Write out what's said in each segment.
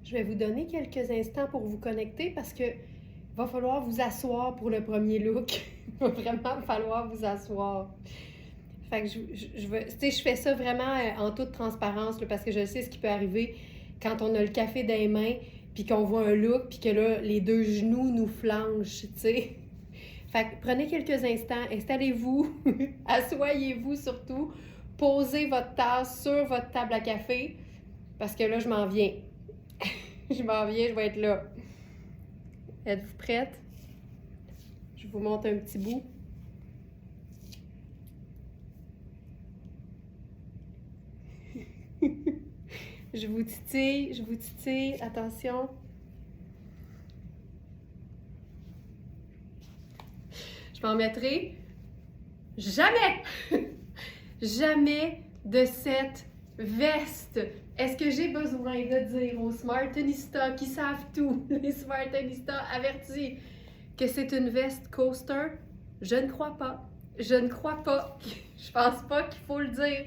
Je vais vous donner quelques instants pour vous connecter parce que va falloir vous asseoir pour le premier look. Il va vraiment falloir vous asseoir. Fait que je fais ça vraiment en toute transparence là, parce que je sais ce qui peut arriver quand on a le café dans les mains puis qu'on voit un look puis que là, les deux genoux nous flanchent, tu sais. Fait que prenez quelques instants, installez-vous, assoyez-vous surtout, posez votre tasse sur votre table à café parce que là, je m'en viens. Je m'en viens, je vais être là. Êtes-vous prête? Je vous montre un petit bout. Je vous titille, attention. Je m'en mettrai jamais, jamais de cette veste. Est-ce que j'ai besoin de dire aux Smartanistas qui savent tout, les Smartanistas avertis, que c'est une veste coaster? Je ne crois pas. Je ne crois pas. Je pense pas qu'il faut le dire.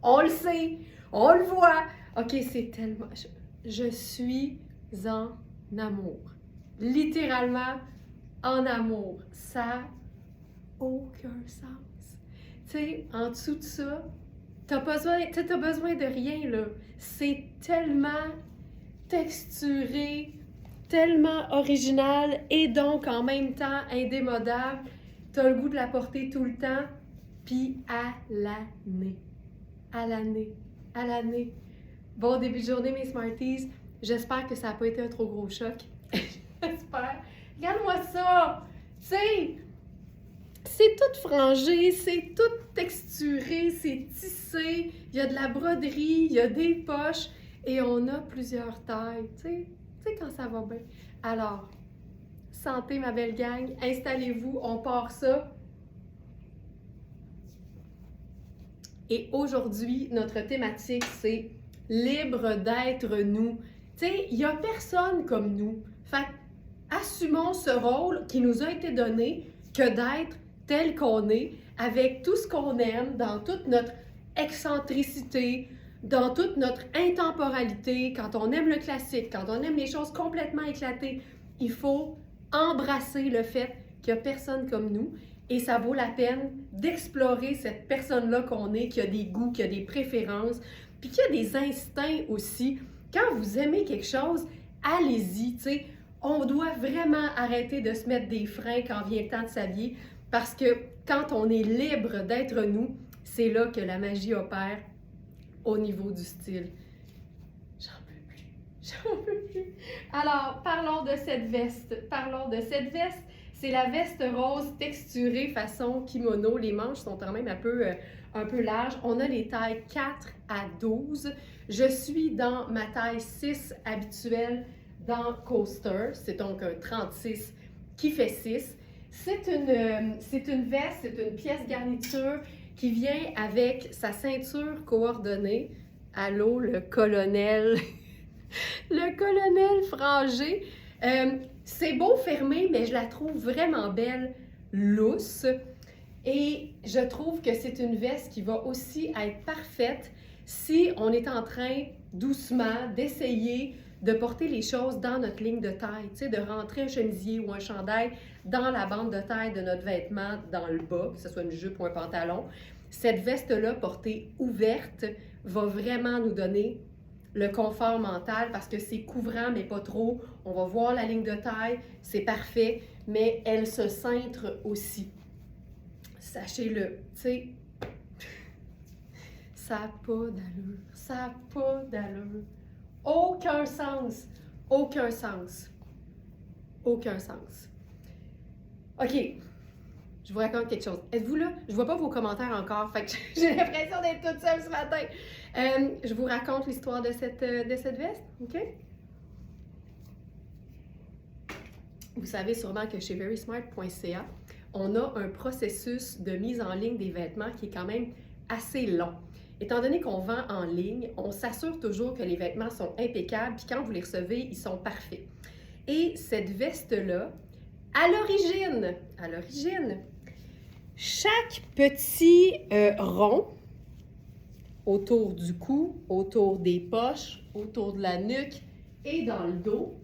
On le sait. On le voit. OK, c'est tellement... Je suis en amour. Littéralement en amour. Ça n'a aucun sens. Tu sais, en dessous de ça, t'as besoin de rien, là. C'est tellement texturé, tellement original et donc en même temps indémodable. T'as le goût de la porter tout le temps, puis à l'année. À l'année. À l'année. Bon début de journée, mes Smarties. J'espère que ça n'a pas été un trop gros choc. J'espère. Regarde-moi ça! Tu sais, c'est tout frangé, c'est tout texturé, c'est tissé, il y a de la broderie, il y a des poches et on a plusieurs tailles, tu sais quand ça va bien. Alors, santé ma belle gang, installez-vous, on part ça. Et aujourd'hui, notre thématique, c'est libre d'être nous. Tu sais, il n'y a personne comme nous. Fait assumons ce rôle qui nous a été donné que d'être tel qu'on est, avec tout ce qu'on aime, dans toute notre excentricité, dans toute notre intemporalité, quand on aime le classique, quand on aime les choses complètement éclatées, il faut embrasser le fait qu'il n'y a personne comme nous et ça vaut la peine d'explorer cette personne-là qu'on est, qui a des goûts, qui a des préférences, puis qui a des instincts aussi. Quand vous aimez quelque chose, allez-y, tu sais. On doit vraiment arrêter de se mettre des freins quand vient le temps de s'habiller parce que quand on est libre d'être nous, c'est là que la magie opère au niveau du style. J'en peux plus. Alors, parlons de cette veste. C'est la veste rose texturée façon kimono. Les manches sont quand même un peu larges. On a les tailles 4 à 12. Je suis dans ma taille 6 habituelle dans Coaster. C'est donc un 36 qui fait 6. C'est une veste, c'est une pièce garniture qui vient avec sa ceinture coordonnée. Allô, le colonel. Le colonel frangé. C'est beau fermé, mais je la trouve vraiment belle, lousse. Et je trouve que c'est une veste qui va aussi être parfaite si on est en train doucement d'essayer de porter les choses dans notre ligne de taille, tu sais, de rentrer un chemisier ou un chandail dans la bande de taille de notre vêtement dans le bas, que ce soit une jupe ou un pantalon. Cette veste-là, portée ouverte, va vraiment nous donner le confort mental parce que c'est couvrant, mais pas trop. On va voir la ligne de taille, c'est parfait, mais elle se cintre aussi. Sachez-le, tu sais, ça n'a pas d'allure. Ça n'a pas d'allure. Aucun sens. Aucun sens. Aucun sens. OK. Je vous raconte quelque chose. Êtes-vous là? Je vois pas vos commentaires encore, fait que j'ai l'impression d'être toute seule ce matin. Je vous raconte l'histoire de cette veste, OK? Vous savez sûrement que chez verysmart.ca, on a un processus de mise en ligne des vêtements qui est quand même assez long. Étant donné qu'on vend en ligne, on s'assure toujours que les vêtements sont impeccables, puis quand vous les recevez, ils sont parfaits. Et cette veste-là, à l'origine, chaque petit rond autour du cou, autour des poches, autour de la nuque, et dans le dos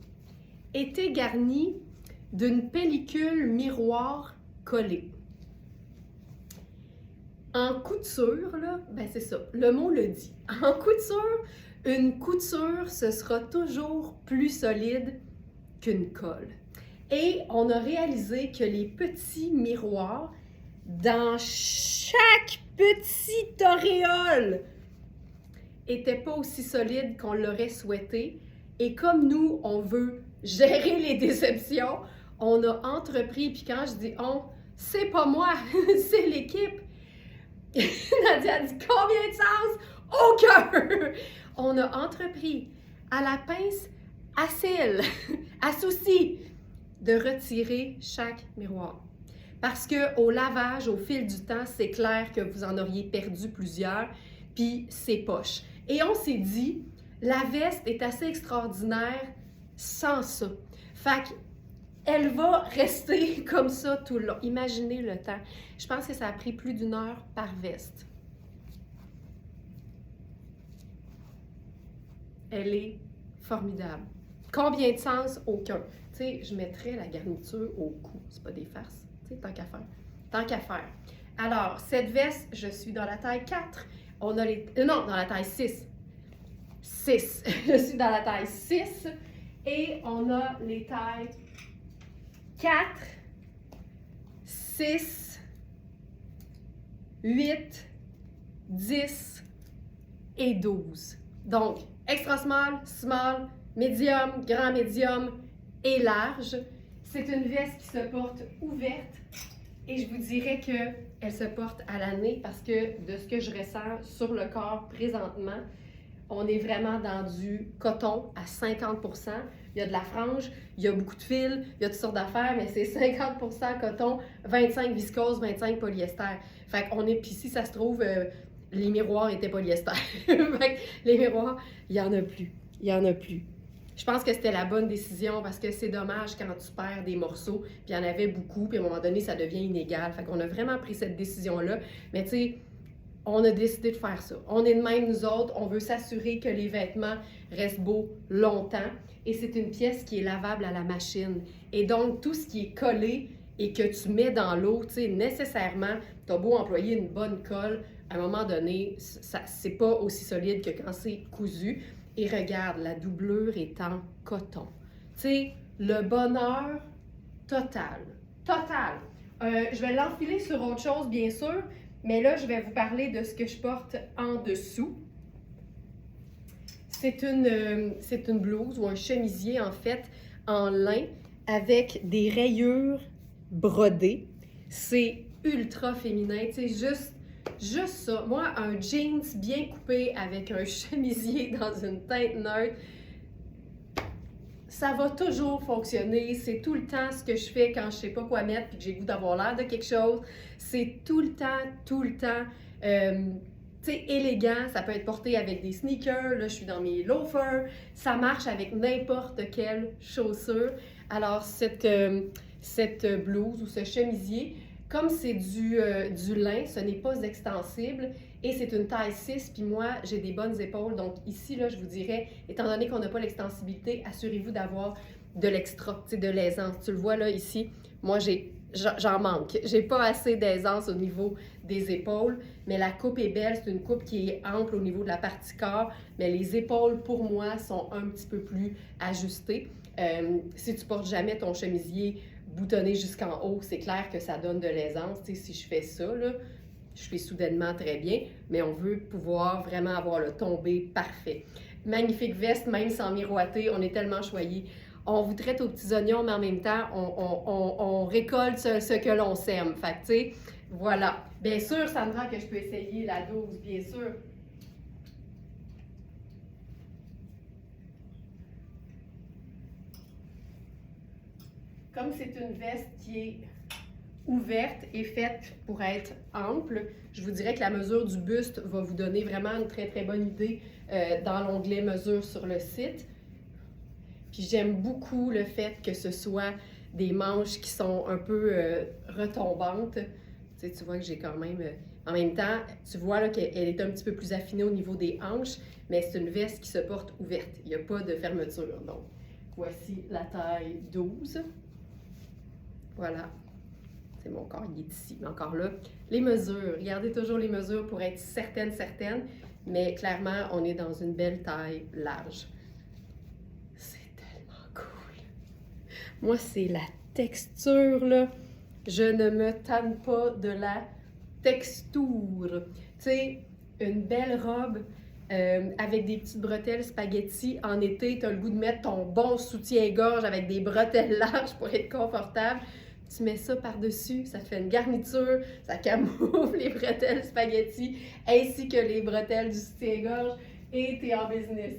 était garnie d'une pellicule miroir collée. En couture, là, ben c'est ça, le mot le dit. En couture, une couture, ce sera toujours plus solide qu'une colle. Et on a réalisé que les petits miroirs, dans chaque petite auréole, n'étaient pas aussi solides qu'on l'aurait souhaité. Et comme nous, on veut gérer les déceptions, on a entrepris, puis quand je dis on, c'est pas moi, c'est l'équipe. Nadia a dit combien de sens? Aucun! On a entrepris à la pince à cils, à souci, de retirer chaque miroir. Parce qu'au lavage, au fil du temps, c'est clair que vous en auriez perdu plusieurs, puis c'est poche. Et on s'est dit, la veste est assez extraordinaire sans ça. Fait qu'elle va rester comme ça tout le long. Imaginez le temps. Je pense que ça a pris plus d'1 heure par veste. Elle est formidable. Combien de sens? Aucun. Tu sais, je mettrais la garniture au cou. C'est pas des farces. Tu sais, tant qu'à faire. Tant qu'à faire. Alors, cette veste, je suis dans la taille 4. On a les... Non, dans la taille 6. 6. Je suis dans la taille 6. Et on a les tailles 4, 6, 8, 10 et 12. Donc, extra small, médium, grand médium et large. C'est une veste qui se porte ouverte et je vous dirais qu'elle se porte à l'année parce que de ce que je ressens sur le corps présentement, on est vraiment dans du coton à 50%. Il y a de la frange, il y a beaucoup de fils, il y a toutes sortes d'affaires, mais c'est 50% coton, 25 viscose, 25 polyester. Fait qu'on est, puis si ça se trouve, les miroirs étaient polyester. Fait que les miroirs, il n'y en a plus. Il n'y en a plus. Je pense que c'était la bonne décision parce que c'est dommage quand tu perds des morceaux, puis il y en avait beaucoup, puis à un moment donné, ça devient inégal. Fait qu'on a vraiment pris cette décision-là. Mais tu sais, on a décidé de faire ça. On est de même, nous autres. On veut s'assurer que les vêtements restent beaux longtemps. Et c'est une pièce qui est lavable à la machine. Et donc, tout ce qui est collé et que tu mets dans l'eau, tu sais, nécessairement, tu as beau employer une bonne colle, à un moment donné, c'est pas aussi solide que quand c'est cousu. Et regarde, la doublure est en coton. Tu sais, le bonheur total. Total. Je vais l'enfiler sur autre chose, bien sûr. Mais là, je vais vous parler de ce que je porte en dessous. C'est une blouse ou un chemisier, en fait, en lin avec des rayures brodées. C'est ultra féminin, tu sais, juste ça. Moi, un jeans bien coupé avec un chemisier dans une teinte neutre, ça va toujours fonctionner. C'est tout le temps ce que je fais quand je sais pas quoi mettre puis que j'ai le goût d'avoir l'air de quelque chose. C'est tout le temps, tu sais, élégant. Ça peut être porté avec des sneakers. Là, je suis dans mes loafers. Ça marche avec n'importe quelle chaussure. Alors, cette blouse ou ce chemisier, comme c'est du lin, ce n'est pas extensible et c'est une taille 6, puis moi, j'ai des bonnes épaules. Donc ici, là, je vous dirais, étant donné qu'on n'a pas l'extensibilité, assurez-vous d'avoir de l'extra, tu sais, de l'aisance. Tu le vois là, ici, moi, j'en manque. J'ai pas assez d'aisance au niveau des épaules, mais la coupe est belle. C'est une coupe qui est ample au niveau de la partie corps, mais les épaules, pour moi, sont un petit peu plus ajustées. Si tu portes jamais ton chemisier boutonné jusqu'en haut, c'est clair que ça donne de l'aisance. Tu sais, si je fais ça, là, je fais soudainement très bien, mais on veut pouvoir vraiment avoir le tombé parfait. Magnifique veste, même sans miroiter, on est tellement choyés. On vous traite aux petits oignons, mais en même temps, on récolte ce que l'on sème. Fait que, tu sais, voilà. Bien sûr, Sandra, que je peux essayer la 12, bien sûr. Comme c'est une veste qui est ouverte et faite pour être ample, je vous dirais que la mesure du buste va vous donner vraiment une très bonne idée dans l'onglet mesure sur le site. Puis j'aime beaucoup le fait que ce soit des manches qui sont un peu retombantes. Tu sais, tu vois que j'ai quand même... En même temps, tu vois là, qu'elle est un petit peu plus affinée au niveau des hanches, mais c'est une veste qui se porte ouverte. Il n'y a pas de fermeture. Donc, voici la taille 12. Voilà. C'est mon corps, il est ici. Mais encore là, les mesures. Regardez toujours les mesures pour être certaine. Mais clairement, on est dans une belle taille large. C'est tellement cool. Moi, c'est la texture, là. Je ne me tanne pas de la texture. Tu sais, une belle robe avec des petites bretelles spaghetti en été, tu as le goût de mettre ton bon soutien-gorge avec des bretelles larges pour être confortable. Tu mets ça par-dessus, ça te fait une garniture, ça camoufle les bretelles spaghetti ainsi que les bretelles du soutien-gorge et tu es en business.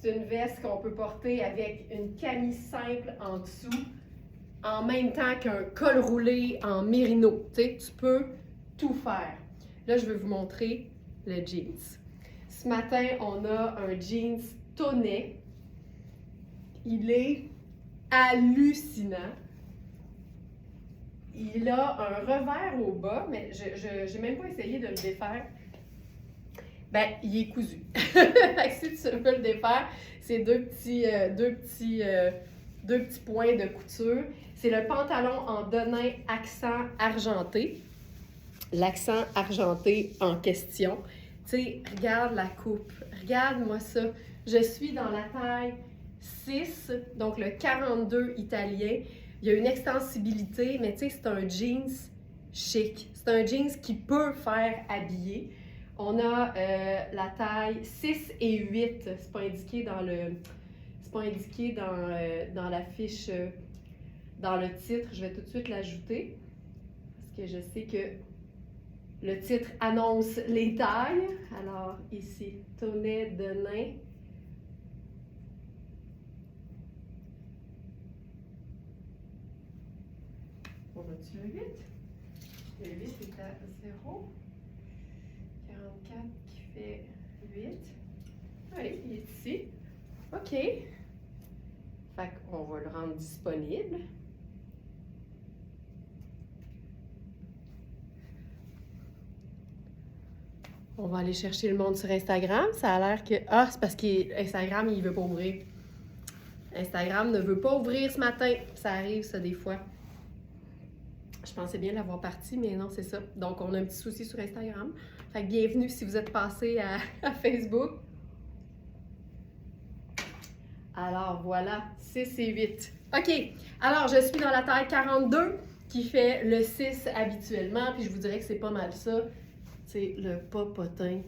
C'est une veste qu'on peut porter avec une camisse simple en dessous, en même temps qu'un col roulé en mérino. Tu sais, tu peux tout faire. Là, je vais vous montrer le jeans. Ce matin, on a un jeans tonnet. Il est hallucinant. Il a un revers au bas, mais je n'ai même pas essayé de le défaire. Ben, il est cousu. Si tu veux le défaire, c'est deux petits points de couture. C'est le pantalon en denim accent argenté. L'accent argenté en question. Tu sais, regarde la coupe. Regarde-moi ça. Je suis dans la taille 6, donc le 42 italien. Il y a une extensibilité, mais tu sais, c'est un jeans chic. C'est un jeans qui peut faire habiller. On a la taille 6 et 8. C'est pas indiqué dans le... C'est pas indiqué dans la fiche, dans le titre. Je vais tout de suite l'ajouter parce que je sais que le titre annonce les tailles. Alors, ici, tonnet de nain. On a-tu le 8? Le 8 est à 0. 44 qui fait 8. Allez, il est ici. OK. Fait qu'on va le rendre disponible. On va aller chercher le monde sur Instagram. Ça a l'air que... Ah, c'est parce qu'Instagram, il ne veut pas ouvrir. Instagram ne veut pas ouvrir ce matin. Ça arrive, ça, des fois. Je pensais bien l'avoir parti, mais non, c'est ça. Donc, on a un petit souci sur Instagram. Fait que bienvenue si vous êtes passé à Facebook. Alors, voilà, 6 et 8. OK. Alors, je suis dans la taille 42 qui fait le 6 habituellement. Puis, je vous dirais que c'est pas mal ça. C'est le popotin.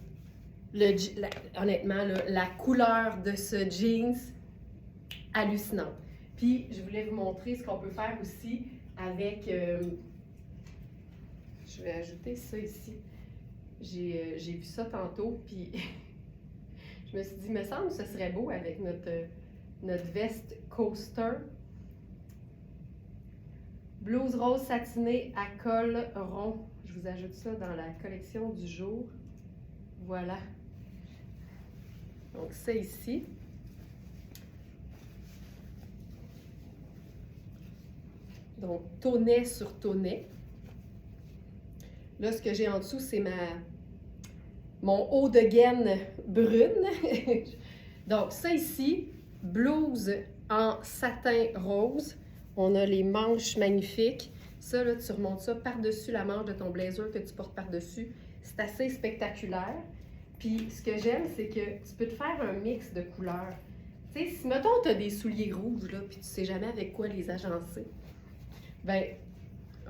Honnêtement, la couleur de ce jeans, hallucinant. Puis, je voulais vous montrer ce qu'on peut faire aussi avec... je vais ajouter ça ici. J'ai vu ça tantôt, puis je me suis dit, il me semble que ce serait beau avec notre veste coaster. Blouse rose satinée à col rond. Je vous ajoute ça dans la collection du jour. Voilà. Donc, ça ici. Donc, tonnet sur tonnet. Là, ce que j'ai en dessous, c'est mon haut de gaine brune. Donc, ça ici, blouse en satin rose. On a les manches magnifiques. Ça, là, tu remontes ça par-dessus la manche de ton blazer que tu portes par-dessus. C'est assez spectaculaire. Puis, ce que j'aime, c'est que tu peux te faire un mix de couleurs. Tu sais, si, mettons, tu as des souliers rouges, là, puis tu sais jamais avec quoi les agencer, ben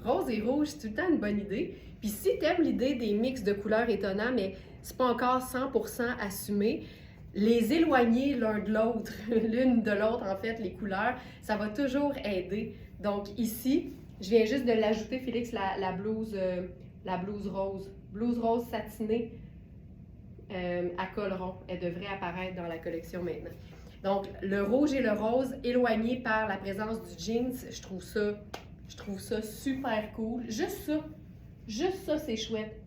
rose et rouge, c'est tout le temps une bonne idée. Puis si tu aimes l'idée des mix de couleurs étonnants, mais c'est pas encore 100% assumé, les éloigner l'un de l'autre, l'une de l'autre en fait, les couleurs, ça va toujours aider. Donc ici, je viens juste de l'ajouter, Félix, la blouse rose. Blouse rose satinée à col rond. Elle devrait apparaître dans la collection maintenant. Donc le rouge et le rose éloignés par la présence du jeans, je trouve ça super cool. Juste ça, c'est chouette.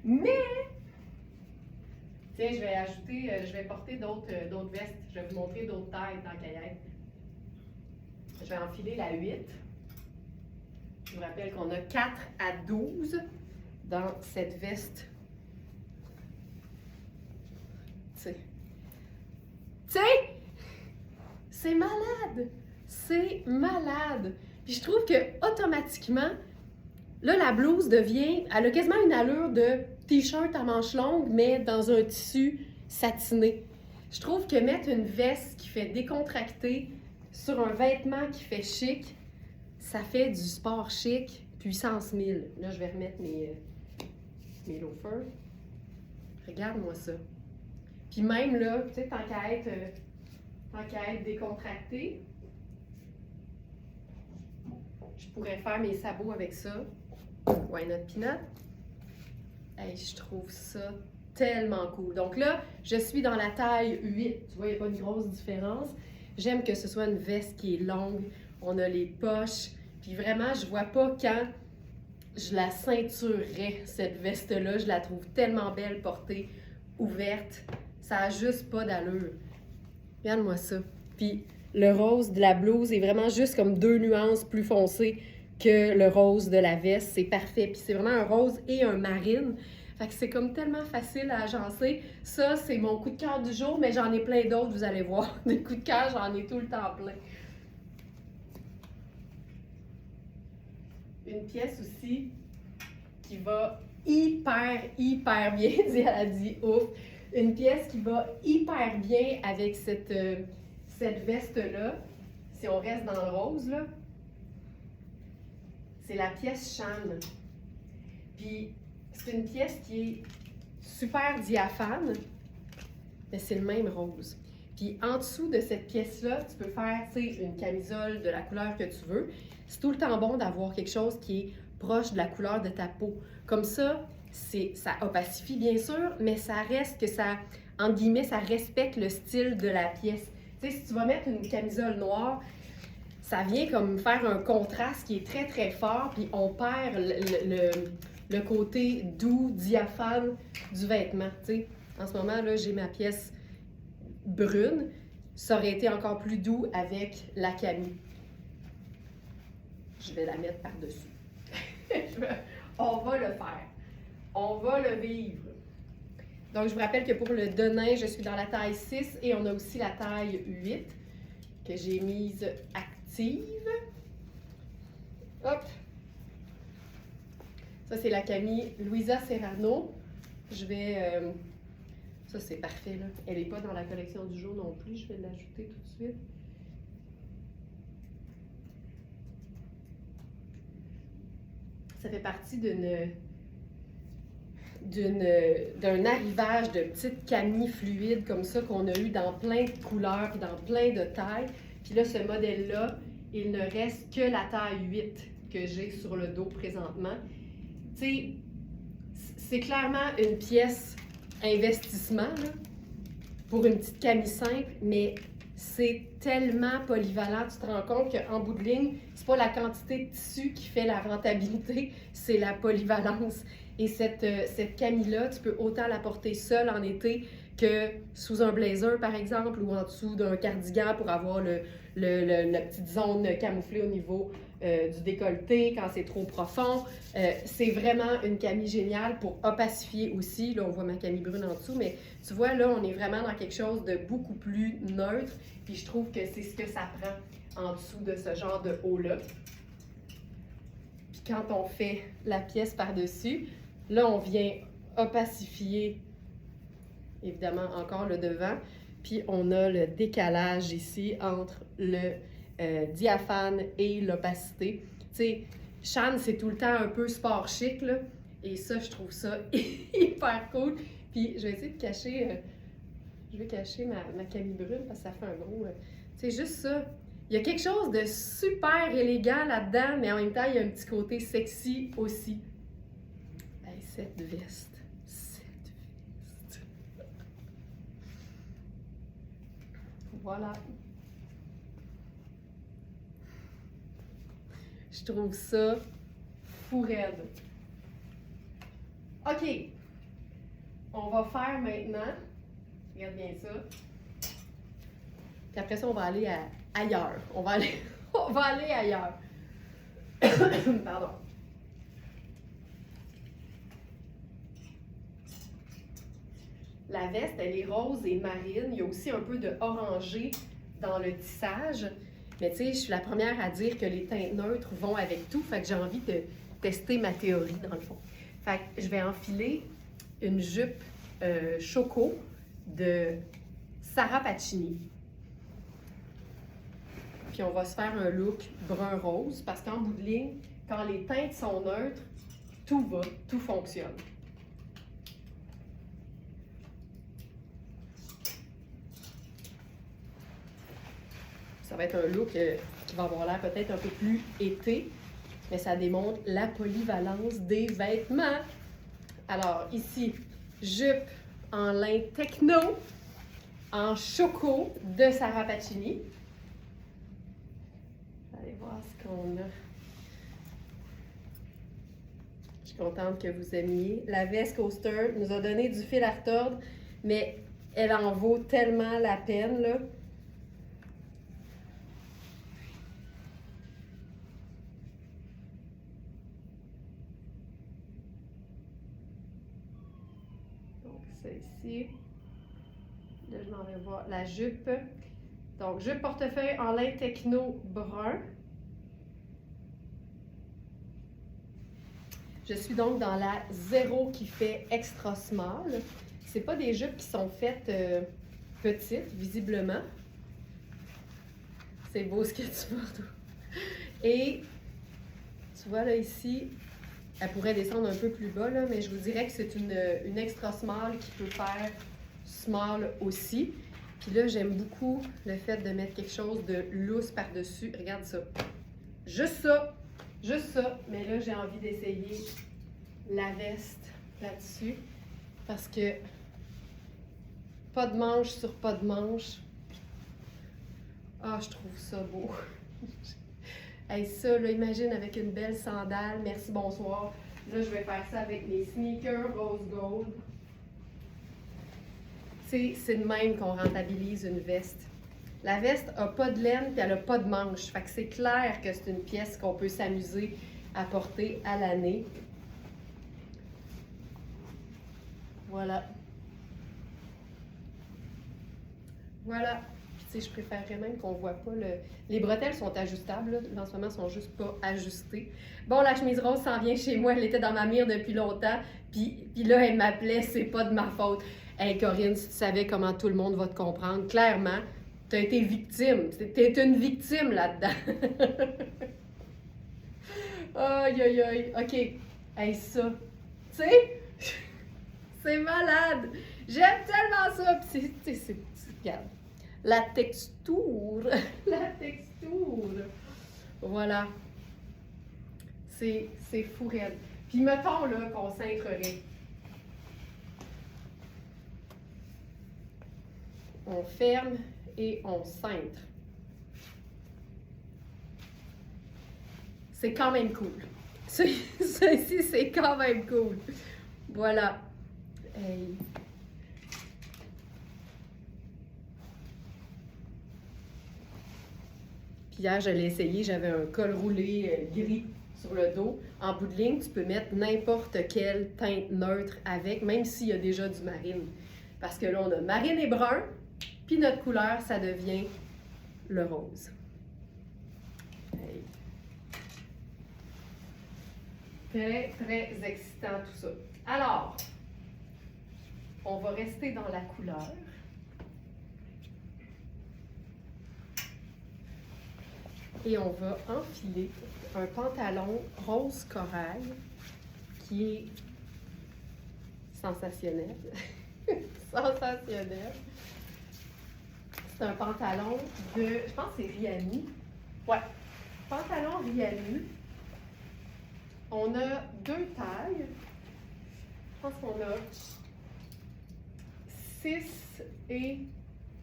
Mais, tiens, je vais porter d'autres vestes. Je vais vous montrer d'autres tailles dans Kayak. Je vais enfiler la 8. Je vous rappelle qu'on a 4 à 12 dans cette veste. Tu sais, c'est malade! C'est malade! Puis je trouve que automatiquement, là, la blouse devient, elle a quasiment une allure de t-shirt à manches longues, mais dans un tissu satiné. Je trouve que mettre une veste qui fait décontracter sur un vêtement qui fait chic, ça fait du sport chic, puissance 1000. Là, je vais remettre mes loafers. Regarde-moi ça. Puis même là, tu sais, tant qu'à être décontracté, je pourrais faire mes sabots avec ça. Why not peanut? Hey, je trouve ça tellement cool. Donc là, je suis dans la taille 8. Tu vois, il n'y a pas une grosse différence. J'aime que ce soit une veste qui est longue. On a les poches. Puis vraiment, je vois pas quand je la ceinturerais, cette veste-là. Je la trouve tellement belle, portée, ouverte. Ça a juste pas d'allure. Regarde-moi ça. Puis le rose de la blouse est vraiment juste comme 2 nuances plus foncées que le rose de la veste. C'est parfait. Puis c'est vraiment un rose et un marine. Fait que c'est comme tellement facile à agencer. Ça, c'est mon coup de cœur du jour, mais j'en ai plein d'autres, vous allez voir. Des coups de cœur, j'en ai tout le temps plein. Une pièce aussi qui va hyper bien, elle a dit ouf. Une pièce qui va hyper bien avec cette veste-là. Si on reste dans le rose, là, c'est la pièce Shan. Puis, c'est une pièce qui est super diaphane, mais c'est le même rose. Puis, en dessous de cette pièce-là, tu peux faire, tu sais, une camisole de la couleur que tu veux. C'est tout le temps bon d'avoir quelque chose qui est proche de la couleur de ta peau. Comme ça, ça opacifie bien sûr, mais ça reste que ça, entre guillemets, ça respecte le style de la pièce. Tu sais, si tu vas mettre une camisole noire, ça vient comme faire un contraste qui est très très fort, puis on perd le côté doux, diaphane du vêtement. Tu sais, en ce moment, là, j'ai ma pièce brune. Ça aurait été encore plus doux avec la camie. Je vais la mettre par-dessus. On va le faire. On va le vivre. Donc, je vous rappelle que pour le denim, je suis dans la taille 6 et on a aussi la taille 8 que j'ai mise active. Hop! Ça, c'est la Camille Louisa Serrano. Je vais... ça, c'est parfait, là. Elle n'est pas dans la collection du jour non plus. Je vais l'ajouter tout de suite. Ça fait partie d'un arrivage de petites camis fluides comme ça qu'on a eu dans plein de couleurs et dans plein de tailles. Puis là, ce modèle-là, il ne reste que la taille 8 que j'ai sur le dos présentement. Tu sais, c'est clairement une pièce investissement là, pour une petite camie simple, mais c'est tellement polyvalent. Tu te rends compte qu'en bout de ligne, c'est pas la quantité de tissu qui fait la rentabilité, c'est la polyvalence. Et cette camie-là, tu peux autant la porter seule en été que sous un blazer, par exemple, ou en dessous d'un cardigan pour avoir la petite zone camouflée au niveau du décolleté quand c'est trop profond. C'est vraiment une camie géniale pour opacifier aussi. Là, on voit ma camie brune en dessous, mais tu vois, là, on est vraiment dans quelque chose de beaucoup plus neutre. Puis je trouve que c'est ce que ça prend en dessous de ce genre de haut-là. Puis quand on fait la pièce par-dessus, là, on vient opacifier, évidemment, encore le devant. Puis on a le décalage ici entre le diaphane et l'opacité. Tu sais, Shan, c'est tout le temps un peu sport chic, là. Et ça, je trouve ça hyper cool. Puis je vais essayer de cacher, je vais cacher ma camie brune parce que ça fait un gros... tu sais, juste ça. Il y a quelque chose de super élégant là-dedans, mais en même temps, il y a un petit côté sexy aussi. Hey, cette veste. Voilà. Je trouve ça fou raide. OK. On va faire maintenant, regarde bien ça, puis après ça, on va aller ailleurs. On va aller ailleurs. Pardon. La veste, elle est rose et marine. Il y a aussi un peu de orangé dans le tissage. Mais tu sais, je suis la première à dire que les teintes neutres vont avec tout. Fait que j'ai envie de tester ma théorie, dans le fond. Fait que je vais enfiler une jupe choco de Sarah Pacini. Puis on va se faire un look brun-rose parce qu'en bout de ligne, quand les teintes sont neutres, tout va, tout fonctionne. Ça va être un look qui va avoir l'air peut-être un peu plus été, mais ça démontre la polyvalence des vêtements. Alors ici, jupe en lin techno, en choco de Sarah Pacini. Allez voir ce qu'on a. Je suis contente que vous aimiez. La veste Coaster nous a donné du fil à retordre, mais elle en vaut tellement la peine, là. Ici. Là, je m'en vais voir la jupe. Donc, jupe portefeuille en lin techno brun. Je suis donc dans la 0 qui fait extra small. C'est pas des jupes qui sont faites petites, visiblement. C'est beau ce que tu portes. Et tu vois là ici, elle pourrait descendre un peu plus bas, là, mais je vous dirais que c'est une extra small qui peut faire small aussi. Puis là, j'aime beaucoup le fait de mettre quelque chose de loose par-dessus. Regarde ça. Juste ça. Juste ça. Mais là, j'ai envie d'essayer la veste là-dessus. Parce que pas de manche sur pas de manche. Ah, je trouve ça beau. Hey, ça, là, imagine avec une belle sandale. Merci, bonsoir. Là, je vais faire ça avec mes sneakers rose gold. C'est de même qu'on rentabilise une veste. La veste n'a pas de laine et elle n'a pas de manche. Fait que c'est clair que c'est une pièce qu'on peut s'amuser à porter à l'année. Voilà. Voilà. Puis, tu sais, je préférerais même qu'on ne voit pas le... Les bretelles sont ajustables, là. En ce moment, elles sont juste pas ajustées. Bon, la chemise rose s'en vient chez moi. Elle était dans ma mire depuis longtemps. Puis là, elle m'appelait, c'est pas de ma faute. Hey, Corinne, si tu savais comment tout le monde va te comprendre, clairement, tu as été victime. Tu es une victime là-dedans. Aïe, aïe, aïe. OK. Hey, ça. Tu sais, c'est malade. J'aime tellement ça. Puis regarde. La texture. La texture. Voilà. C'est fou raide. Puis mettons là qu'on cintrerait. On ferme et on cintre. C'est quand même cool. Ça ici, c'est quand même cool. Voilà. Hey. Puis hier, je l'ai essayé, j'avais un col roulé gris sur le dos. En bout de ligne, tu peux mettre n'importe quelle teinte neutre avec, même s'il y a déjà du marine. Parce que là, on a marine et brun, puis notre couleur, ça devient le rose. Hey. Très, très excitant tout ça. Alors, on va rester dans la couleur. Et on va enfiler un pantalon rose corail qui est sensationnel. Sensationnel. C'est un pantalon de, je pense que c'est Rihanni. Ouais, pantalon Rihanni. On a deux tailles. Je pense qu'on a 6 et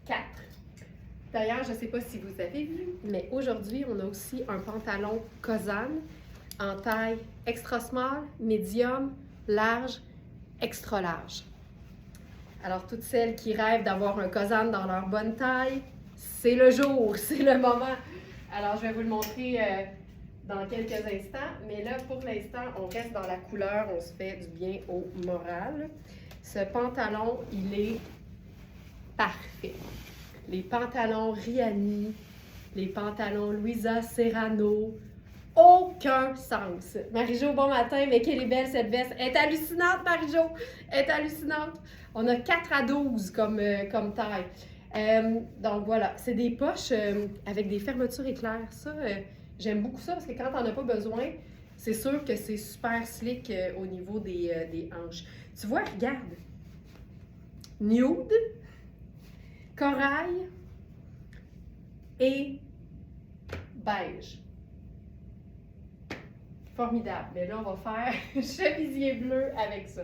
4. D'ailleurs, je ne sais pas si vous avez vu, mais aujourd'hui, on a aussi un pantalon Kozan en taille extra small, medium, large, extra large. Alors, toutes celles qui rêvent d'avoir un Kozan dans leur bonne taille, c'est le jour, c'est le moment. Alors, je vais vous le montrer dans quelques instants. Mais là, pour l'instant, on reste dans la couleur, on se fait du bien au moral. Ce pantalon, il est parfait. Les pantalons Rihanni, les pantalons Louisa Serrano, aucun sens. Marie-Jo, bon matin, mais quelle est belle cette veste. Elle est hallucinante, Marie-Jo. Elle est hallucinante. On a 4 à 12 comme taille. Donc voilà, c'est des poches avec des fermetures éclairs. Ça, j'aime beaucoup ça parce que quand t'en as pas besoin, c'est sûr que c'est super slick au niveau des hanches. Tu vois, regarde. Nude, corail et beige. Formidable. Mais là, on va faire chemisier bleu avec ça.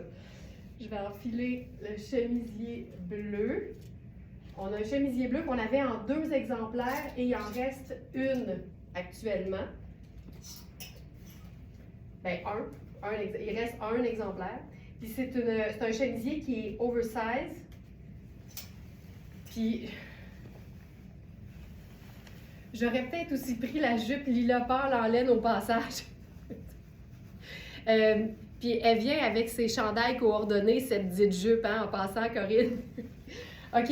Je vais enfiler le chemisier bleu. On a un chemisier bleu qu'on avait en 2 exemplaires et il en reste une actuellement. Ben, il reste un exemplaire. Puis c'est un chemisier qui est oversize. Puis j'aurais peut-être aussi pris la jupe lila pâle en laine au passage. Puis elle vient avec ses chandails coordonnés, cette dite jupe, hein, en passant, Corinne. OK.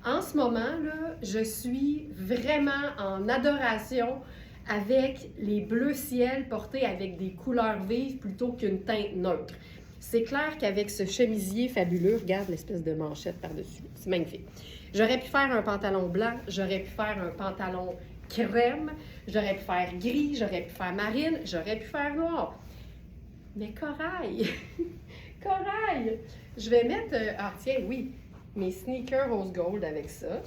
En ce moment, là, je suis vraiment en adoration avec les bleus ciel portés avec des couleurs vives plutôt qu'une teinte neutre. C'est clair qu'avec ce chemisier fabuleux, regarde l'espèce de manchette par-dessus. C'est magnifique. J'aurais pu faire un pantalon blanc, j'aurais pu faire un pantalon crème, j'aurais pu faire gris, j'aurais pu faire marine, j'aurais pu faire noir. Mais corail! Corail! Je vais mettre, tiens, oui, mes sneakers rose gold avec ça.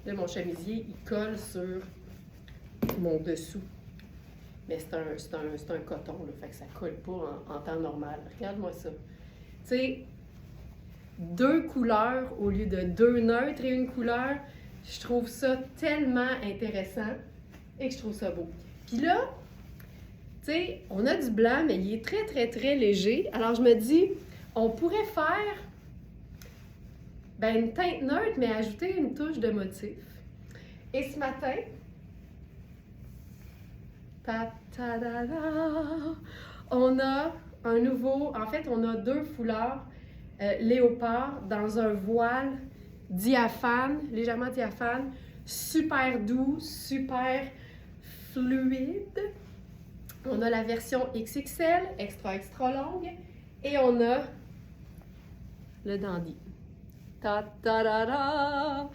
Là, mon chemisier, il colle sur mon dessous. Mais c'est un coton, là, fait que ça colle pas en temps normal. Regarde-moi ça. Tu sais, 2 couleurs au lieu de 2 neutres et une couleur, je trouve ça tellement intéressant et que je trouve ça beau. Puis là, tu sais, on a du blanc, mais il est très, très, très léger. Alors, je me dis, on pourrait faire une teinte neutre, mais ajouter une touche de motif. Et ce matin, on a un nouveau, en fait, on a 2 foulards léopard dans un voile diaphane, légèrement diaphane, super doux, super fluide. On a la version XXL, extra longue, et on a le dandy. Ta-ta-da-da!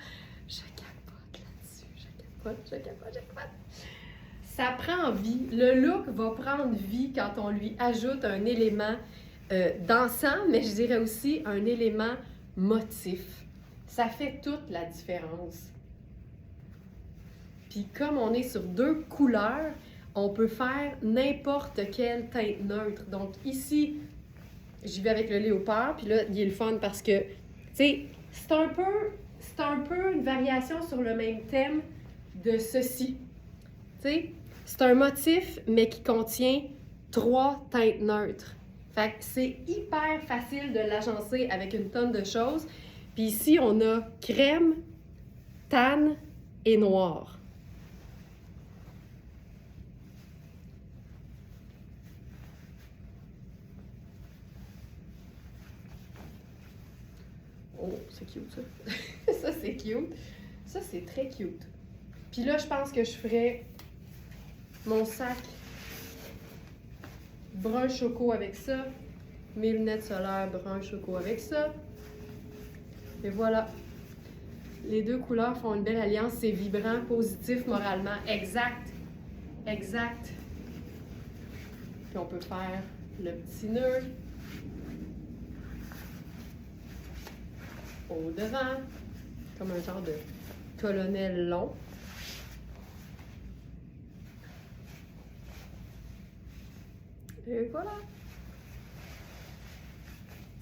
Je capote là-dessus, je capote. Ça prend vie. Le look va prendre vie quand on lui ajoute un élément dansant, mais je dirais aussi un élément motif. Ça fait toute la différence. Puis comme on est sur 2 couleurs, on peut faire n'importe quelle teinte neutre. Donc ici, j'y vais avec le léopard, puis là, il est le fun parce que, tu sais, c'est un peu une variation sur le même thème de ceci. Tu sais, c'est un motif, mais qui contient 3 teintes neutres. Fait que c'est hyper facile de l'agencer avec une tonne de choses. Puis ici, on a crème, tan et noir. Oh, c'est cute ça. Ça, c'est cute. Ça, c'est très cute. Puis là, je pense que je ferais mon sac brun choco avec ça. Mes lunettes solaires brun choco avec ça. Et voilà. Les 2 couleurs font une belle alliance. C'est vibrant, positif moralement. Exact. Exact. Puis on peut faire le petit nœud au devant, comme un genre de colonel long. Et voilà.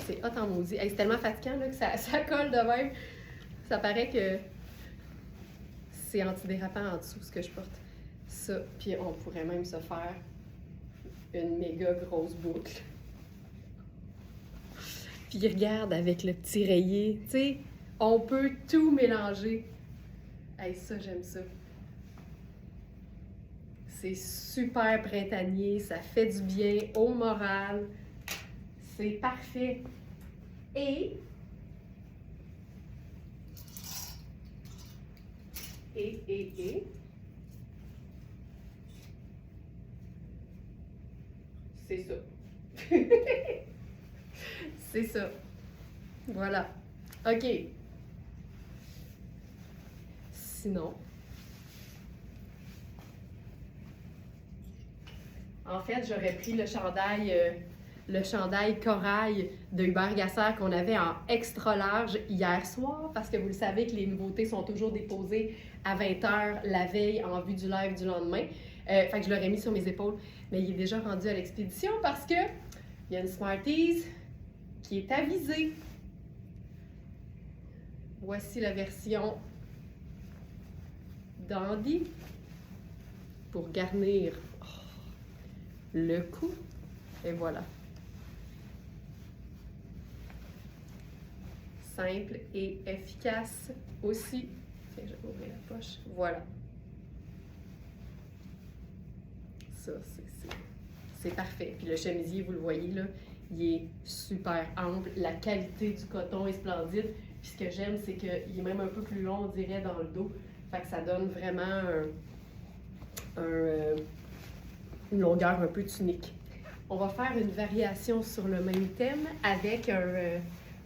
C'est hot en maudit. Hey, c'est tellement fatigant là, que ça colle de même. Ça paraît que c'est antidérapant en dessous ce que je porte. Ça, puis on pourrait même se faire une méga grosse boucle. Puis regarde avec le petit rayé, tu sais, on peut tout mélanger. Hey, ça, j'aime ça. C'est super printanier, ça fait du bien au moral. C'est parfait. Et c'est ça. C'est ça. Voilà. OK. Sinon, en fait, j'aurais pris le chandail corail de Hubert Gasser qu'on avait en extra large hier soir, parce que vous le savez que les nouveautés sont toujours déposées à 20h la veille en vue du live du lendemain. Fait que je l'aurais mis sur mes épaules, mais il est déjà rendu à l'expédition parce que il y a une Smarties qui est avisée. Voici la version Dandy pour garnir le cou. Et voilà. Simple et efficace aussi. Tiens, je vais ouvrir la poche. Voilà. Ça, c'est parfait. Puis le chemisier, vous le voyez là, il est super ample. La qualité du coton est splendide. Puis ce que j'aime, c'est qu'il est même un peu plus long, on dirait, dans le dos. Fait que ça donne vraiment une longueur un peu tunique. On va faire une variation sur le même thème avec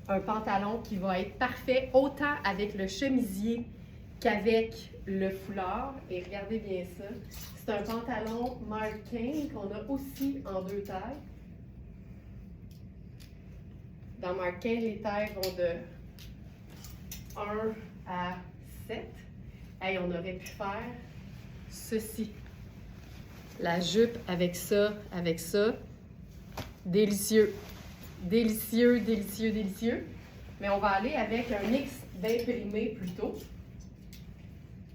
un pantalon qui va être parfait autant avec le chemisier qu'avec le foulard. Et regardez bien ça. C'est un pantalon Mark King qu'on a aussi en 2 tailles. Dans Mark King, les tailles vont de 1 à 7. Hey, on aurait pu faire ceci. La jupe avec ça. Délicieux. Délicieux, délicieux, délicieux. Mais on va aller avec un mix d'imprimé plutôt.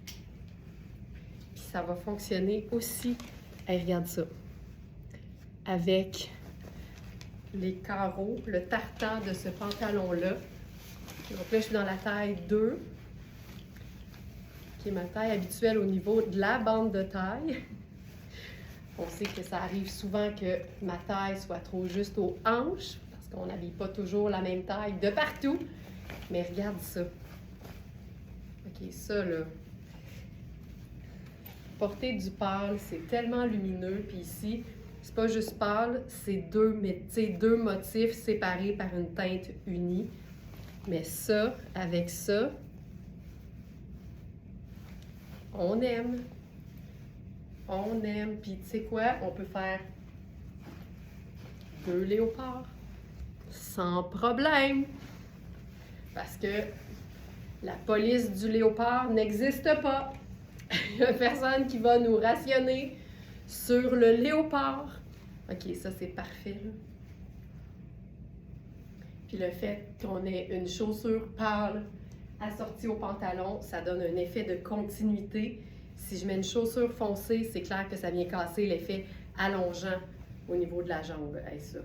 Puis ça va fonctionner aussi. Hey, regarde ça. Avec les carreaux, le tartan de ce pantalon-là. Donc là, je suis dans la taille 2, qui est ma taille habituelle au niveau de la bande de taille. On sait que ça arrive souvent que ma taille soit trop juste aux hanches, parce qu'on n'habille pas toujours la même taille de partout. Mais regarde ça. OK, ça là. Porter du pâle, c'est tellement lumineux. Puis ici, c'est pas juste pâle, c'est deux motifs séparés par une teinte unie. Mais ça, avec ça, on aime. On aime. Puis tu sais quoi? On peut faire 2 léopards sans problème. Parce que la police du léopard n'existe pas. Il n'y a personne qui va nous rationner sur le léopard. OK, ça c'est parfait. Là. Puis le fait qu'on ait une chaussure pâle assortie au pantalon, ça donne un effet de continuité. Si je mets une chaussure foncée, c'est clair que ça vient casser l'effet allongeant au niveau de la jambe. Hey, ça.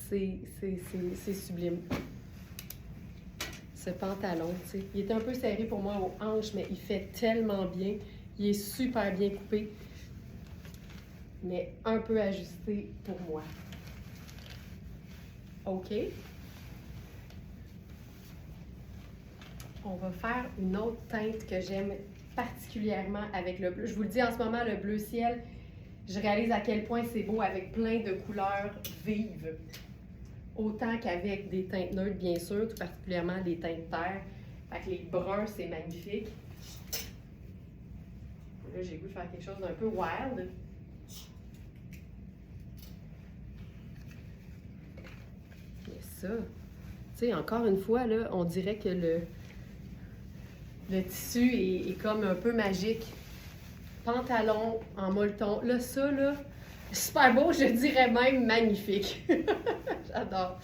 C'est sublime. Ce pantalon, tu sais, il est un peu serré pour moi aux hanches, mais il fait tellement bien. Il est super bien coupé, mais un peu ajusté pour moi. OK. On va faire une autre teinte que j'aime particulièrement avec le bleu. Je vous le dis en ce moment, le bleu ciel, je réalise à quel point c'est beau avec plein de couleurs vives. Autant qu'avec des teintes neutres, bien sûr, tout particulièrement les teintes terre. Fait que les bruns, c'est magnifique. Là, j'ai le goût de faire quelque chose d'un peu wild. Mais ça, tu sais, encore une fois, là, on dirait que le tissu est comme un peu magique. Pantalon en molleton. Là, ça, là, super beau, je dirais même magnifique. J'adore.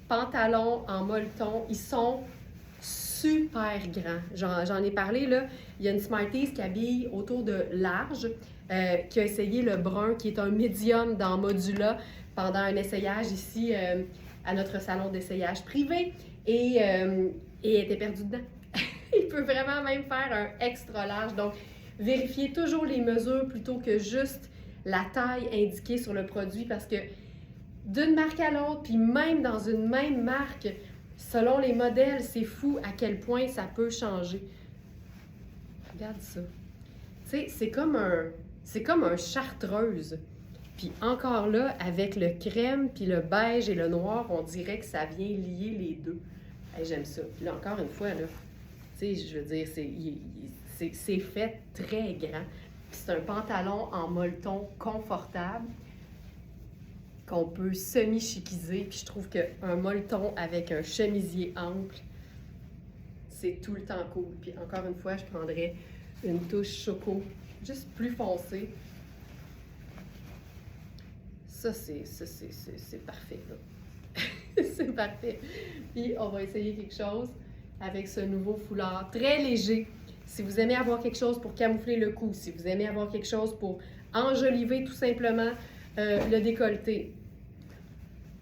Pantalons en molleton, ils sont super grands. J'en ai parlé, là. Il y a une Smarties qui habille autour de large, qui a essayé le brun, qui est un médium dans Modula, pendant un essayage ici à notre salon d'essayage privé et elle était perdue dedans. Il peut vraiment même faire un extra large. Donc, vérifiez toujours les mesures plutôt que juste la taille indiquée sur le produit parce que d'une marque à l'autre, puis même dans une même marque, selon les modèles, c'est fou à quel point ça peut changer. Regarde ça. Tu sais, c'est comme un chartreuse. Puis encore là, avec le crème, puis le beige et le noir, on dirait que ça vient lier les deux. Hey, j'aime ça. Puis là, encore une fois, là, tu sais, je veux dire, c'est fait très grand. Puis c'est un pantalon en molleton confortable qu'on peut semi-chiquiser. Puis je trouve qu'un molleton avec un chemisier ample, c'est tout le temps cool. Puis encore une fois, je prendrais une touche choco, juste plus foncée. Ça, c'est parfait, là. C'est parfait. Puis on va essayer quelque chose avec ce nouveau foulard très léger. Si vous aimez avoir quelque chose pour camoufler le cou, si vous aimez avoir quelque chose pour enjoliver tout simplement le décolleté,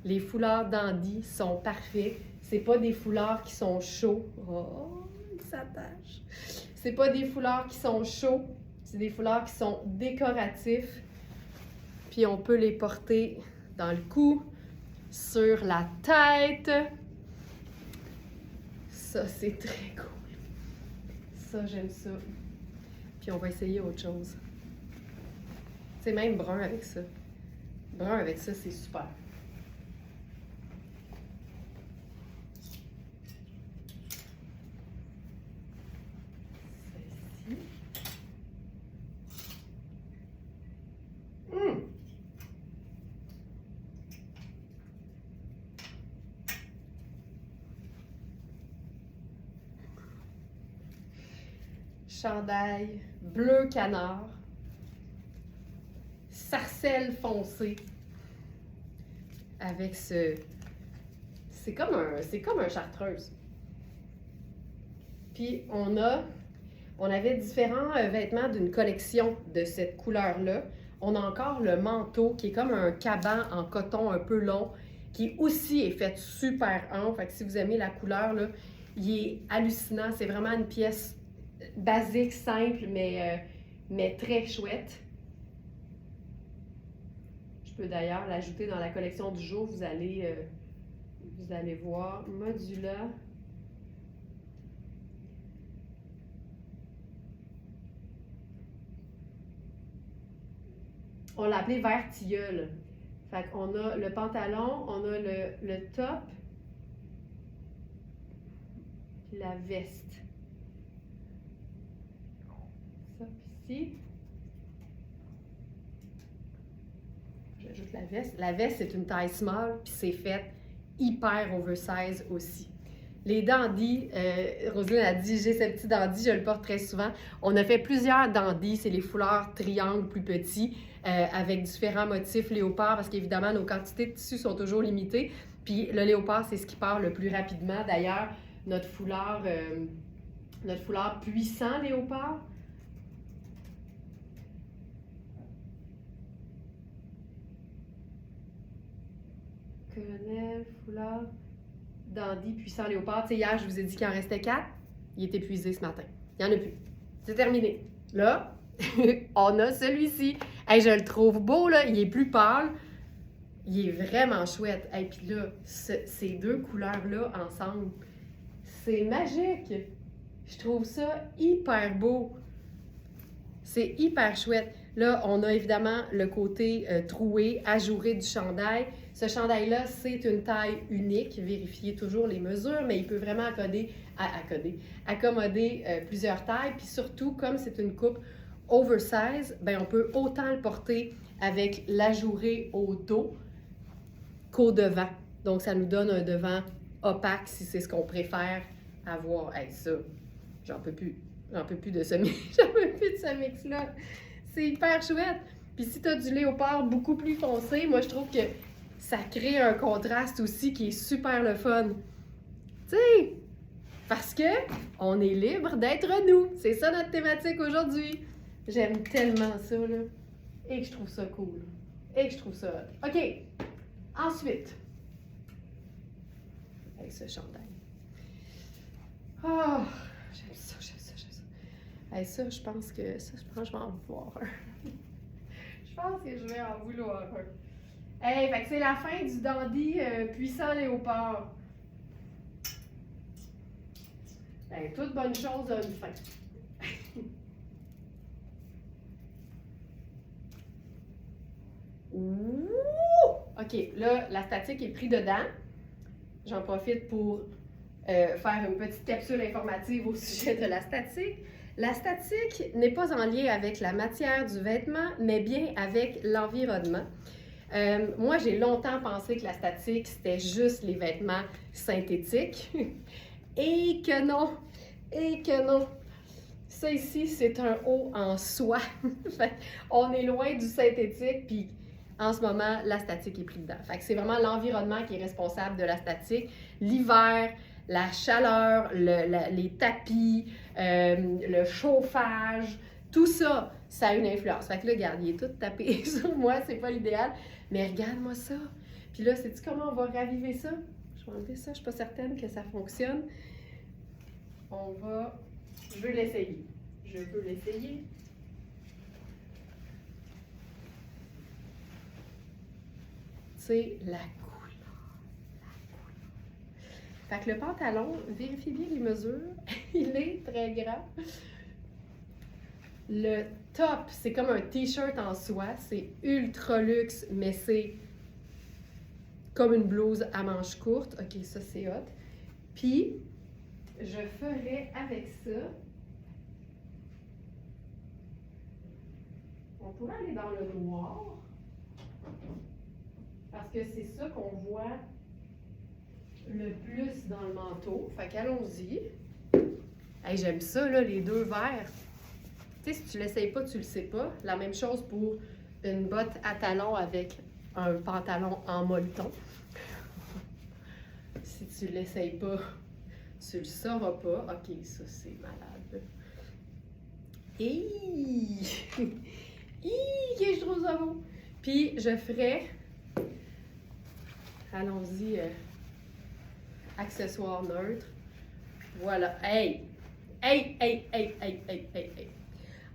les foulards dandy sont parfaits. C'est pas des foulards qui sont chauds. Oh, il s'attache. C'est pas des foulards qui sont chauds. C'est des foulards qui sont décoratifs. Puis on peut les porter dans le cou, sur la tête. Ça, c'est très cool. Ça, j'aime ça. Puis on va essayer autre chose. C'est même brun avec ça. Brun avec ça, c'est super. Celle-ci. Chandail bleu canard, sarcelle foncé, avec ce... C'est comme un chartreuse. Puis on avait différents vêtements d'une collection de cette couleur-là. On a encore le manteau qui est comme un caban en coton un peu long, qui aussi est fait super ample. Fait que si vous aimez la couleur, là, il est hallucinant. C'est vraiment une pièce basique, simple, mais très chouette. Je peux d'ailleurs l'ajouter dans la collection du jour. Vous allez voir. Modula. On l'a appelé vert tilleul. Fait qu'on a le pantalon, on a le top, puis la veste. Ça, puis ici. J'ajoute la veste. La veste, c'est une taille small, puis c'est fait hyper oversize aussi. Les dandys, Roselyne a dit, j'ai ce petit dandy, je le porte très souvent. On a fait plusieurs dandys, c'est les foulards triangles plus petits, avec différents motifs léopard, parce qu'évidemment, nos quantités de tissus sont toujours limitées. Puis le léopard, c'est ce qui part le plus rapidement. D'ailleurs, notre foulard puissant léopard, colonel, foulard, dandy, puissant léopard. Tu sais, hier, je vous ai dit qu'il en restait 4. Il est épuisé ce matin. Il n'y en a plus. C'est terminé. Là, on a celui-ci. Hey, je le trouve beau, là. Il est plus pâle. Il est vraiment chouette. Et puis là, ces deux couleurs-là ensemble, c'est magique. Je trouve ça hyper beau. C'est hyper chouette. Là, on a évidemment le côté troué, ajouré du chandail. Ce chandail-là, c'est une taille unique. Vérifiez toujours les mesures, mais il peut vraiment accommoder plusieurs tailles. Puis surtout, comme c'est une coupe oversize, ben on peut autant le porter avec l'ajouré au dos qu'au devant. Donc, ça nous donne un devant opaque si c'est ce qu'on préfère avoir. Hey, ça, j'en peux plus. J'en peux plus de ce mix-là. C'est hyper chouette. Puis si tu as du léopard beaucoup plus foncé, moi, je trouve que ça crée un contraste aussi qui est super le fun. Tu sais, parce que on est libre d'être nous. C'est ça notre thématique aujourd'hui. J'aime tellement ça, là. Et que je trouve ça cool. Et que je trouve ça hot. OK. Ensuite, avec ce chandail. Ah, j'aime ça, j'aime ça, j'aime ça. Hey, ça, je pense que je vais en vouloir un. Je pense que je vais en vouloir un. Hey, fait que c'est la fin du dandy puissant léopard. Ben, toute bonne chose a une fin. Ouh! OK, là, la statique est prise dedans. J'en profite pour faire une petite capsule informative au sujet de la statique. La statique n'est pas en lien avec la matière du vêtement, mais bien avec l'environnement. Moi, j'ai longtemps pensé que la statique, c'était juste les vêtements synthétiques. Et que non! Et que non! Ça ici, c'est un haut en soie. On est loin du synthétique, puis en ce moment, la statique est prise dedans. Fait que c'est vraiment l'environnement qui est responsable de la statique. L'hiver, la chaleur, les tapis, le chauffage, tout ça, ça a une influence. Fait que là, regarde, il est tout tapé sur moi, c'est pas l'idéal. Mais regarde-moi ça. Puis là, sais-tu comment on va raviver ça? Je vais enlever ça, je suis pas certaine que ça fonctionne. Je veux l'essayer. Je veux l'essayer. C'est la couleur. Fait que le pantalon, vérifiez bien les mesures. Il est très grand. Le top, c'est comme un t-shirt en soie. C'est ultra luxe, mais c'est comme une blouse à manches courtes. OK, ça, c'est hot. Puis, je ferai avec ça. On pourrait aller dans le noir. Parce que c'est ça qu'on voit le plus dans le manteau. Fait qu'allons-y. Hey, j'aime ça, là, les deux verts. Tu sais, si tu l'essayes pas, tu le sais pas. La même chose pour une botte à talons avec un pantalon en molleton. Si tu l'essayes pas, tu le sauras pas. OK, ça, c'est malade. Hi! Que je trouve ça beau! Puis, je ferai... Allons-y, accessoires neutres. Voilà. Hey!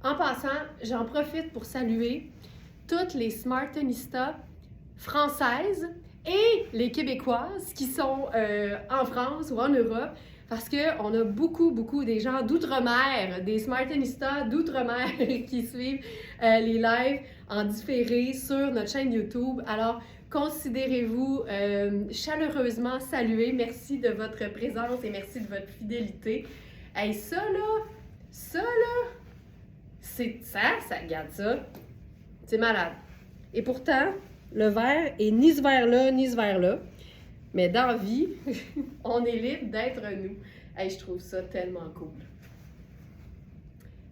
En passant, j'en profite pour saluer toutes les Smartenistas françaises et les Québécoises qui sont en France ou en Europe, parce qu'on a beaucoup des gens d'outre-mer, des Smartenistas d'outre-mer qui suivent les lives en différé sur notre chaîne YouTube. Alors, considérez-vous chaleureusement salués. Merci de votre présence et merci de votre fidélité. Hey, ça là, c'est ça, regarde ça, c'est malade. Et pourtant, le vert est ni ce vert-là, ni ce vert-là. Mais dans la vie, on est libre d'être nous. Hey, je trouve ça tellement cool.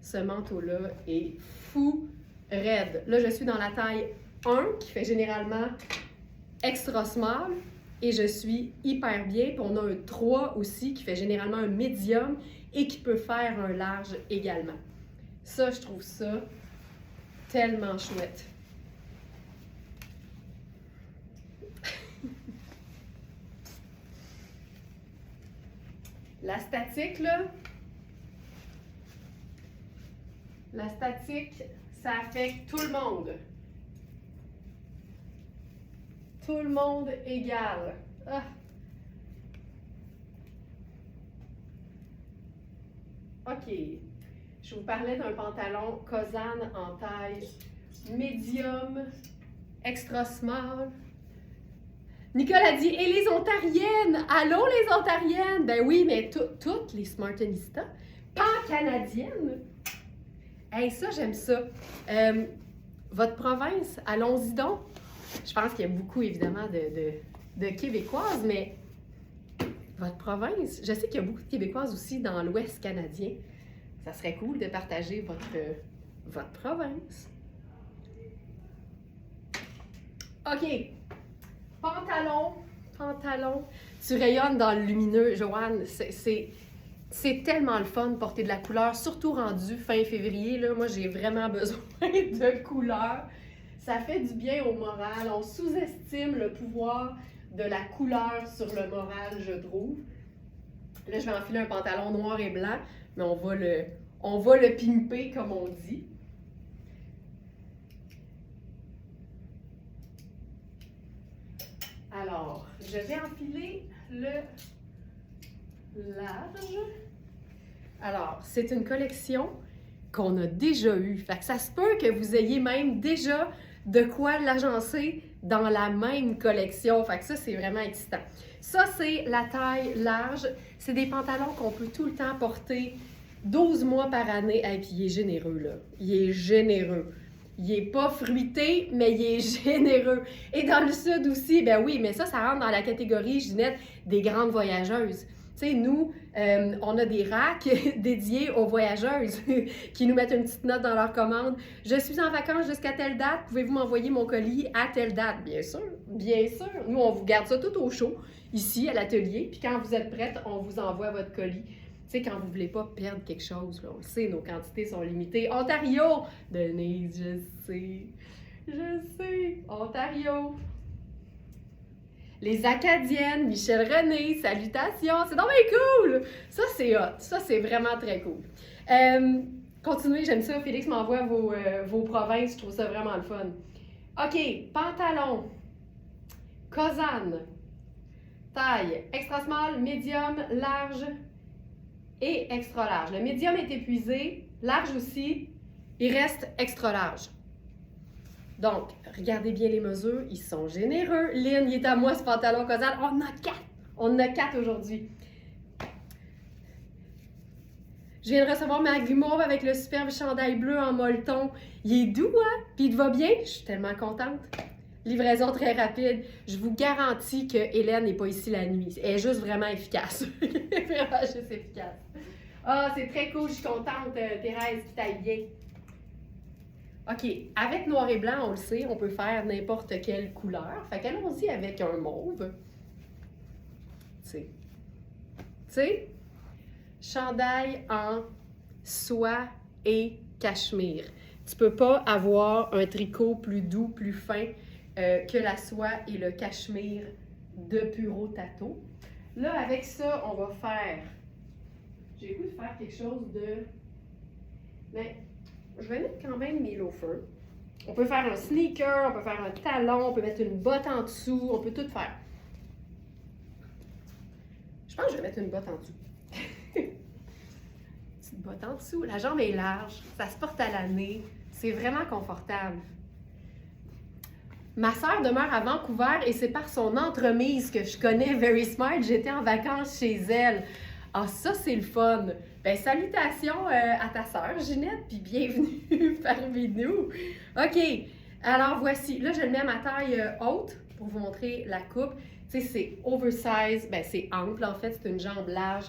Ce manteau-là est fou raide. Là, je suis dans la taille 1, qui fait généralement extra small. Et je suis hyper bien. Puis on a un 3 aussi, qui fait généralement un médium et qui peut faire un large également. Ça, je trouve ça tellement chouette. La statique, là, la statique, ça affecte tout le monde. Tout le monde égal. Ah. OK. Je vous parlais d'un pantalon Kozan en taille médium, extra small. Nicolas dit, et les Ontariennes? Allô, les Ontariennes? Ben oui, mais toutes les Smartenistas, pan-canadiennes. Hey, ça, j'aime ça. Votre province, allons-y donc. Je pense qu'il y a beaucoup, évidemment, de Québécoises, mais votre province, je sais qu'il y a beaucoup de Québécoises aussi dans l'Ouest canadien. Ça serait cool de partager votre province. OK. Pantalon. Tu rayonnes dans le lumineux, Joanne. C'est tellement le fun de porter de la couleur, surtout rendu fin février. Là, moi, j'ai vraiment besoin de couleur. Ça fait du bien au moral. On sous-estime le pouvoir de la couleur sur le moral, je trouve. Là, je vais enfiler un pantalon noir et blanc, mais on va le pimper, comme on dit. Alors, je vais enfiler le large. Alors, c'est une collection qu'on a déjà eue. Fait que ça se peut que vous ayez même déjà de quoi l'agencer dans la même collection. Fait que ça, c'est vraiment excitant. Ça, c'est la taille large. C'est des pantalons qu'on peut tout le temps porter 12 mois par année. Et puis, il est généreux, là. Il est généreux. Il est pas fruité, mais il est généreux. Et dans le sud aussi, ben oui, mais ça rentre dans la catégorie, Ginette, des grandes voyageuses. Tu sais, nous, on a des racks dédiés aux voyageuses qui nous mettent une petite note dans leur commande. Je suis en vacances jusqu'à telle date, pouvez-vous m'envoyer mon colis à telle date? Bien sûr, bien sûr. Nous, on vous garde ça tout au chaud, ici, à l'atelier. Puis quand vous êtes prête, on vous envoie votre colis. Tu sais, quand vous ne voulez pas perdre quelque chose, là, on le sait, nos quantités sont limitées. Ontario! Denise, je sais, Ontario! Les Acadiennes, Michel René, salutations! C'est donc bien cool! Ça, c'est hot. Ça, c'est vraiment très cool. Continuez, j'aime ça. Félix m'envoie vos provinces. Je trouve ça vraiment le fun. OK, pantalon. Cosane. Taille extra small, médium, large et extra large. Le médium est épuisé, large aussi, il reste extra large. Donc, regardez bien les mesures, ils sont généreux. Lynn, il est à moi ce pantalon Cosane. On en a 4! On en a 4 aujourd'hui. Je viens de recevoir ma guimauve avec le superbe chandail bleu en molleton. Il est doux, hein? Puis il te va bien? Je suis tellement contente. Livraison très rapide. Je vous garantis que Hélène n'est pas ici la nuit. Elle est juste vraiment efficace. Vraiment juste efficace. Ah, c'est très cool. Je suis contente, Thérèse, qui t'aille bien. OK. Avec noir et blanc, on le sait, on peut faire n'importe quelle couleur. Fait qu'allons-y avec un mauve. Tu sais, chandail en soie et cachemire. Tu peux pas avoir un tricot plus doux, plus fin que la soie et le cachemire de Puro Tato. Là, avec ça, on va faire... J'ai le goût de faire quelque chose de... Mais je vais mettre quand même mes loafers. On peut faire un sneaker, on peut faire un talon, on peut mettre une botte en dessous, on peut tout faire. Je pense que je vais mettre une botte en dessous. Petite botte en dessous. La jambe est large, ça se porte à l'année, c'est vraiment confortable. Ma sœur demeure à Vancouver et c'est par son entremise que je connais Very Smart. J'étais en vacances chez elle. Ah, ça, c'est le fun! Ben, salutations à ta sœur, Ginette, puis bienvenue parmi nous. OK, alors voici. Là, je le mets à ma taille haute pour vous montrer la coupe. Tu sais, c'est oversize, ben c'est ample en fait, c'est une jambe large.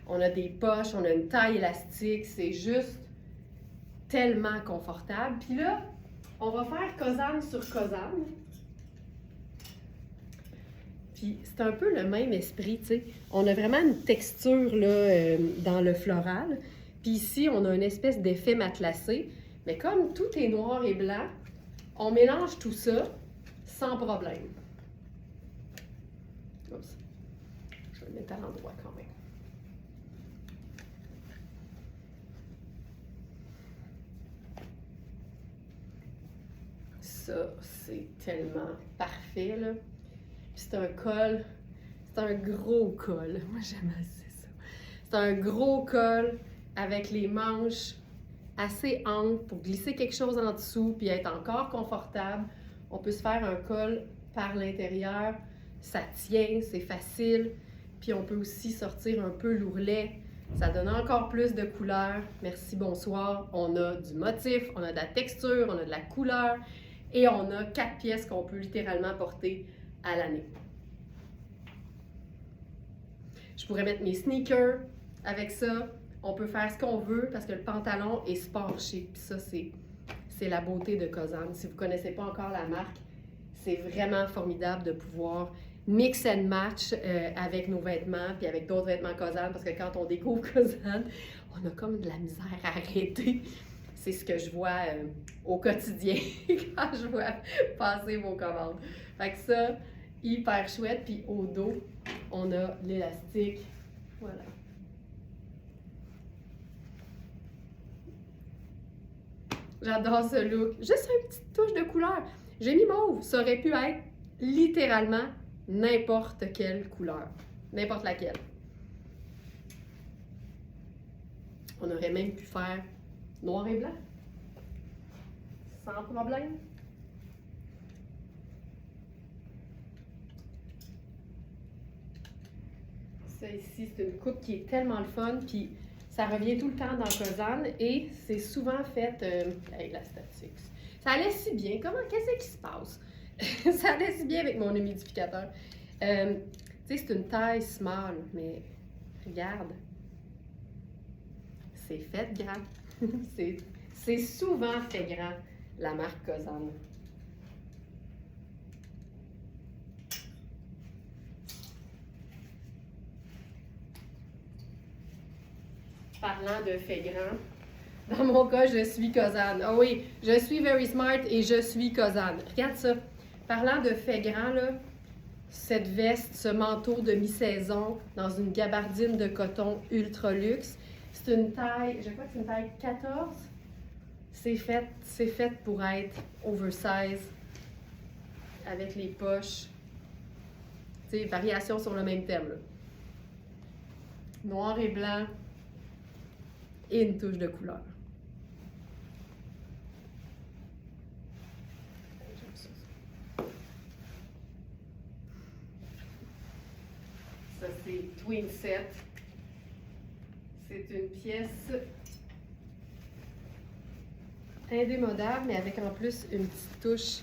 On a des poches, on a une taille élastique, c'est juste tellement confortable. Puis là, on va faire Cosane sur Cosane. Puis c'est un peu le même esprit, tu sais. On a vraiment une texture là, dans le floral. Puis ici, on a une espèce d'effet matelassé. Mais comme tout est noir et blanc, on mélange tout ça sans problème. Oups. Je vais le mettre à l'endroit quand même. Ça, c'est tellement parfait, là. Puis c'est un col, c'est un gros col. Moi, j'aime assez ça. C'est un gros col avec les manches assez amples pour glisser quelque chose en dessous puis être encore confortable. On peut se faire un col par l'intérieur. Ça tient, c'est facile. Puis on peut aussi sortir un peu l'ourlet. Ça donne encore plus de couleur. Merci, bonsoir. On a du motif, on a de la texture, on a de la couleur. Et on a 4 pièces qu'on peut littéralement porter à l'année. Je pourrais mettre mes sneakers avec ça. On peut faire ce qu'on veut parce que le pantalon est sport chic. Puis ça, c'est la beauté de Cosane. Si vous ne connaissez pas encore la marque, c'est vraiment formidable de pouvoir mix and match avec nos vêtements puis avec d'autres vêtements Cosane parce que quand on découvre Cosane, on a comme de la misère à arrêter. C'est ce que je vois au quotidien quand je vois passer vos commandes. Fait que ça, hyper chouette. Puis au dos, on a l'élastique. Voilà. J'adore ce look. Juste une petite touche de couleur. J'ai mis mauve. Ça aurait pu être littéralement n'importe quelle couleur. N'importe laquelle. On aurait même pu faire noir et blanc. Sans problème. Ça ici, c'est une coupe qui est tellement le fun. Puis ça revient tout le temps dans Cosane et c'est souvent fait avec la statique. Ça allait si bien. Qu'est-ce qui se passe? Ça allait si bien avec mon humidificateur. Tu sais, c'est une taille small, mais regarde. C'est fait grand. c'est souvent fait grand, la marque Cosane. Parlant de fait grand, dans mon cas, je suis Cosane. Ah oui, je suis Very Smart et je suis Cosane. Regarde ça. Parlant de fait grand, là, cette veste, ce manteau de mi-saison dans une gabardine de coton ultra luxe, c'est une taille, je crois que c'est une taille 14. C'est fait pour être oversize, avec les poches. Tu sais, variation sur le même thème, là. Noir et blanc et une touche de couleur. Ça, c'est Twin Set. C'est une pièce indémodable, mais avec en plus une petite touche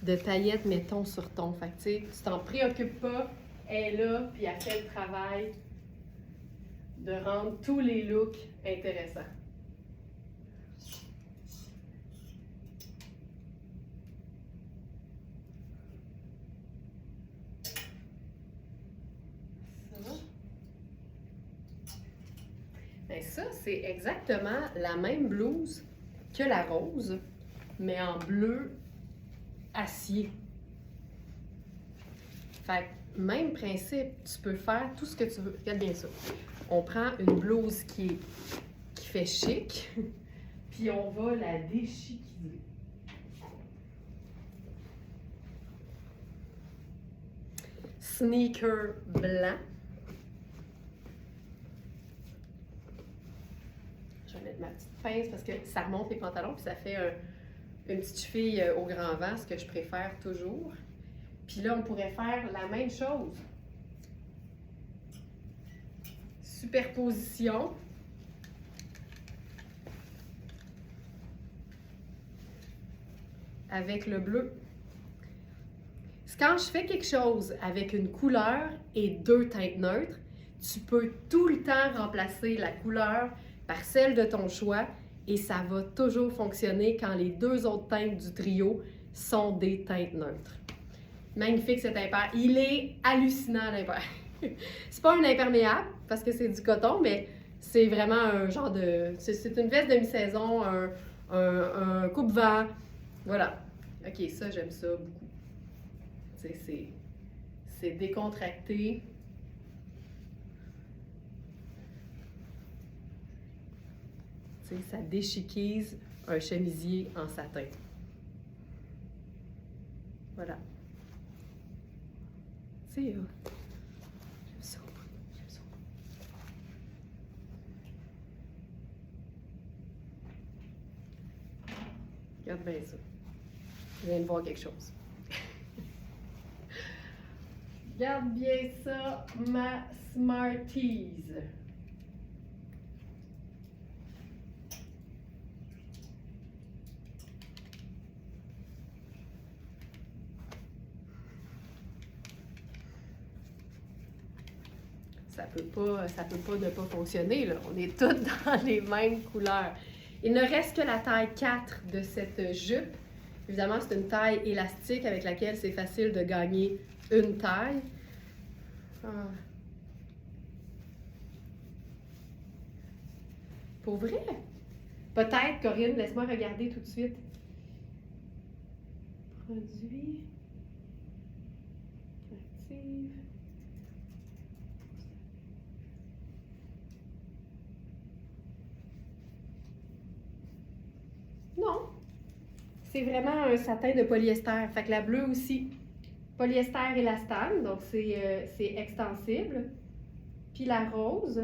de paillettes, mettons, sur ton. Fait que, tu sais, tu t'en préoccupes pas, elle est là, puis elle fait le travail de rendre tous les looks intéressants. Bien, ça, c'est exactement la même blouse que la rose, mais en bleu acier. Fait que, même principe, tu peux faire tout ce que tu veux. Regarde bien ça. On prend une blouse qui fait chic, puis on va la déchiquiser. Sneaker blanc. Je vais mettre ma petite pince parce que ça remonte les pantalons, puis ça fait une petite cheville au grand vent, ce que je préfère toujours. Puis là, on pourrait faire la même chose. Superposition. Avec le bleu. Quand je fais quelque chose avec une couleur et deux teintes neutres, tu peux tout le temps remplacer la couleur par celle de ton choix et ça va toujours fonctionner quand les deux autres teintes du trio sont des teintes neutres. Magnifique cet impair. Il est hallucinant l'impair. C'est pas un imperméable parce que c'est du coton, mais c'est vraiment un genre de... C'est une veste de mi-saison, un coupe-vent. Voilà. OK, ça, j'aime ça beaucoup. C'est décontracté. T'sais, ça déchiquise un chemisier en satin. Voilà. C'est j'aime ça. J'aime ça. Regarde bien ça. Je viens de voir quelque chose. Regarde bien ça, ma Smarties. Ça peut pas ne pas fonctionner, là. On est toutes dans les mêmes couleurs. Il ne reste que la taille 4 de cette jupe. Évidemment, c'est une taille élastique avec laquelle c'est facile de gagner une taille. Ah. Pour vrai? Peut-être, Corinne, laisse-moi regarder tout de suite. Produit. sportive. Non, c'est vraiment un satin de polyester. Fait que la bleue aussi, polyester élastane, donc c'est extensible. Puis la rose,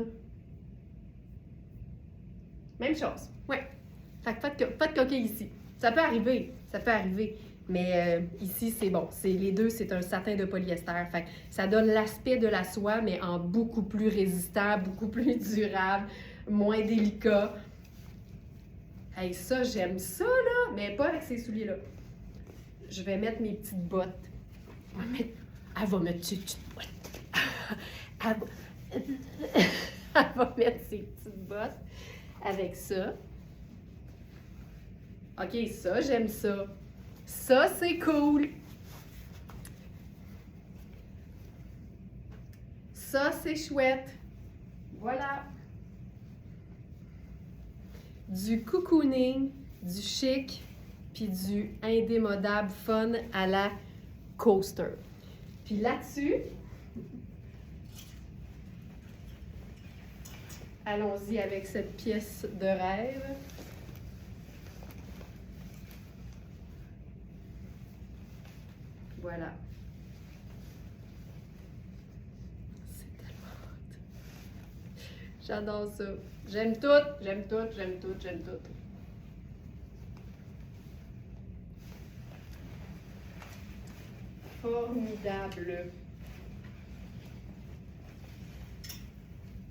même chose. Ouais. Fait que pas de coquille ici. Ça peut arriver, Mais ici, c'est bon. Les deux, c'est un satin de polyester. Fait que ça donne l'aspect de la soie, mais en beaucoup plus résistant, beaucoup plus durable, moins délicat. Hey, ça, j'aime ça, là, mais pas avec ces souliers-là. Je vais mettre mes petites bottes. Elle va mettre ses petites bottes. Elle va mettre ses petites bottes avec ça. OK, ça, j'aime ça. Ça, c'est cool. Ça, c'est chouette. Voilà. Du cocooning, du chic, puis du indémodable fun à la coaster. Puis là-dessus, allons-y avec cette pièce de rêve. Voilà. C'est tellement hot. J'adore ça. J'aime tout, j'aime tout, j'aime tout, j'aime tout. Formidable.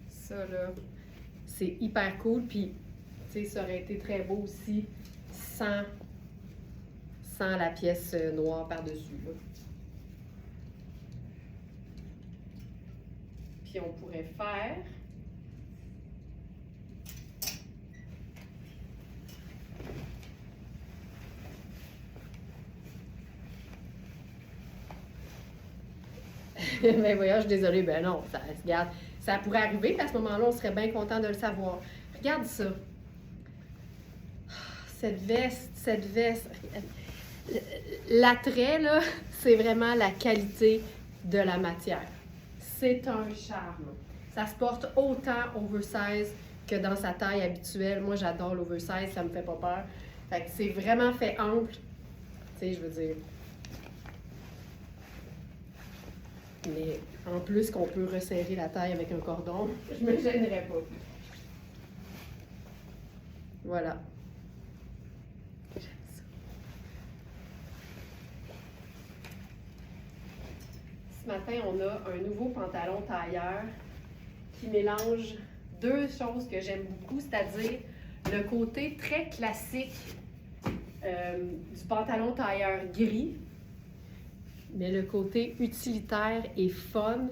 Ça, là, c'est hyper cool. Puis, tu sais, ça aurait été très beau aussi sans la pièce noire par-dessus, là. Puis, on pourrait faire... Ben voyons, je suis désolée, ben non, regarde, ça pourrait arriver, puis à ce moment-là, on serait bien content de le savoir. Regarde ça. Cette veste, l'attrait, là, c'est vraiment la qualité de la matière. C'est un charme. Ça se porte autant oversize que dans sa taille habituelle. Moi, j'adore l'oversize, ça me fait pas peur. Fait que c'est vraiment fait ample. Tu sais, je veux dire... Mais en plus qu'on peut resserrer la taille avec un cordon, je me gênerais pas. Voilà. Ce matin, on a un nouveau pantalon tailleur qui mélange deux choses que j'aime beaucoup, c'est-à-dire le côté très classique du pantalon tailleur gris, mais le côté utilitaire et fun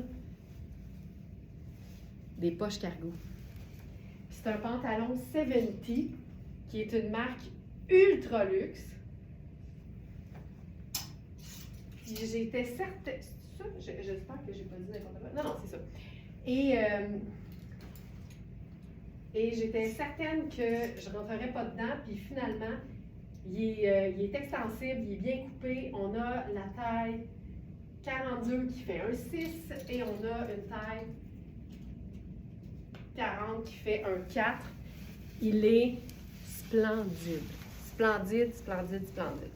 des poches cargo. C'est un pantalon 70 qui est une marque ultra luxe. Puis j'étais certaine... C'est ça? J'espère que j'ai pas dit n'importe quoi. Non, c'est ça. Et j'étais certaine que je rentrerais pas dedans, puis finalement, il est extensible, il est bien coupé. On a la taille 42 qui fait un 6 et on a une taille 40 qui fait un 4. Il est splendide. Splendide, splendide, splendide.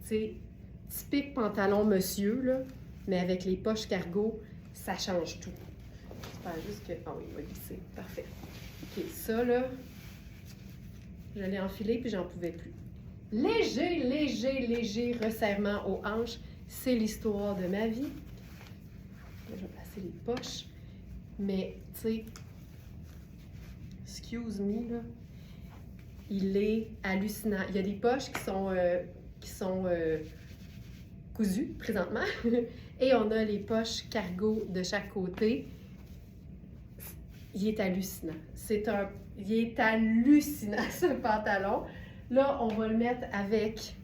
C'est typique pantalon monsieur, là, mais avec les poches cargo, ça change tout. J'espère juste que... Ah oui, il va glisser. Parfait. OK, ça, là, je l'ai enfilé puis j'en pouvais plus. Léger, léger, léger resserrement aux hanches. C'est l'histoire de ma vie. Là, je vais placer les poches. Mais, tu sais, excuse me, là, il est hallucinant. Il y a des poches qui sont cousues présentement. Et on a les poches cargo de chaque côté. Il est hallucinant. Il est hallucinant, ce pantalon. Là, on va le mettre avec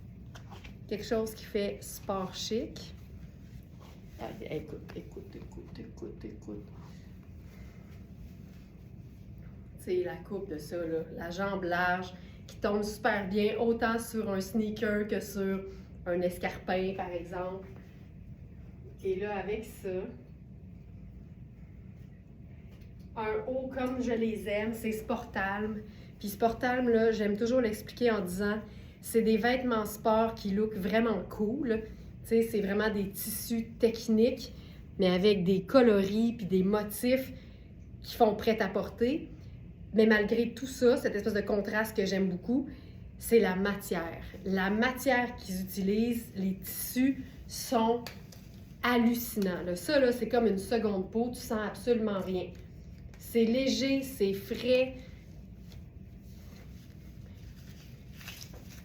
quelque chose qui fait sport chic. Écoute, écoute, écoute, écoute, écoute. C'est la coupe de ça, là. La jambe large qui tombe super bien, autant sur un sneaker que sur un escarpin, par exemple. Et là, avec ça, un haut comme je les aime, c'est Sportalm. Puis Sportalm, là, j'aime toujours l'expliquer en disant, c'est des vêtements sport qui look vraiment cool. Tu sais, c'est vraiment des tissus techniques, mais avec des coloris puis des motifs qui font prêt-à-porter. Mais malgré tout ça, cette espèce de contraste que j'aime beaucoup, c'est la matière. La matière qu'ils utilisent, les tissus sont hallucinants. Là, ça, là, c'est comme une seconde peau, tu sens absolument rien. C'est léger, c'est frais.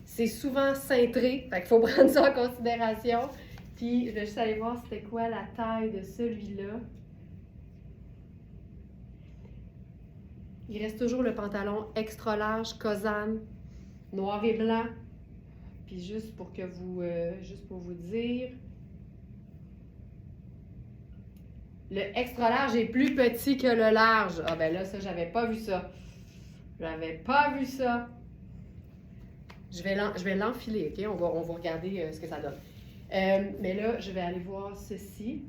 C'est souvent cintré, fait qu'il faut prendre ça en considération. Puis, je vais juste aller voir c'était quoi la taille de celui-là. Il reste toujours le pantalon extra large, Kozan, noir et blanc. Puis juste pour vous dire, le extra large est plus petit que le large. Ah ben là, ça, j'avais pas vu ça. J'avais pas vu ça. Je vais l'enfiler, OK? On va regarder ce que ça donne. Mais là, je vais aller voir ceci.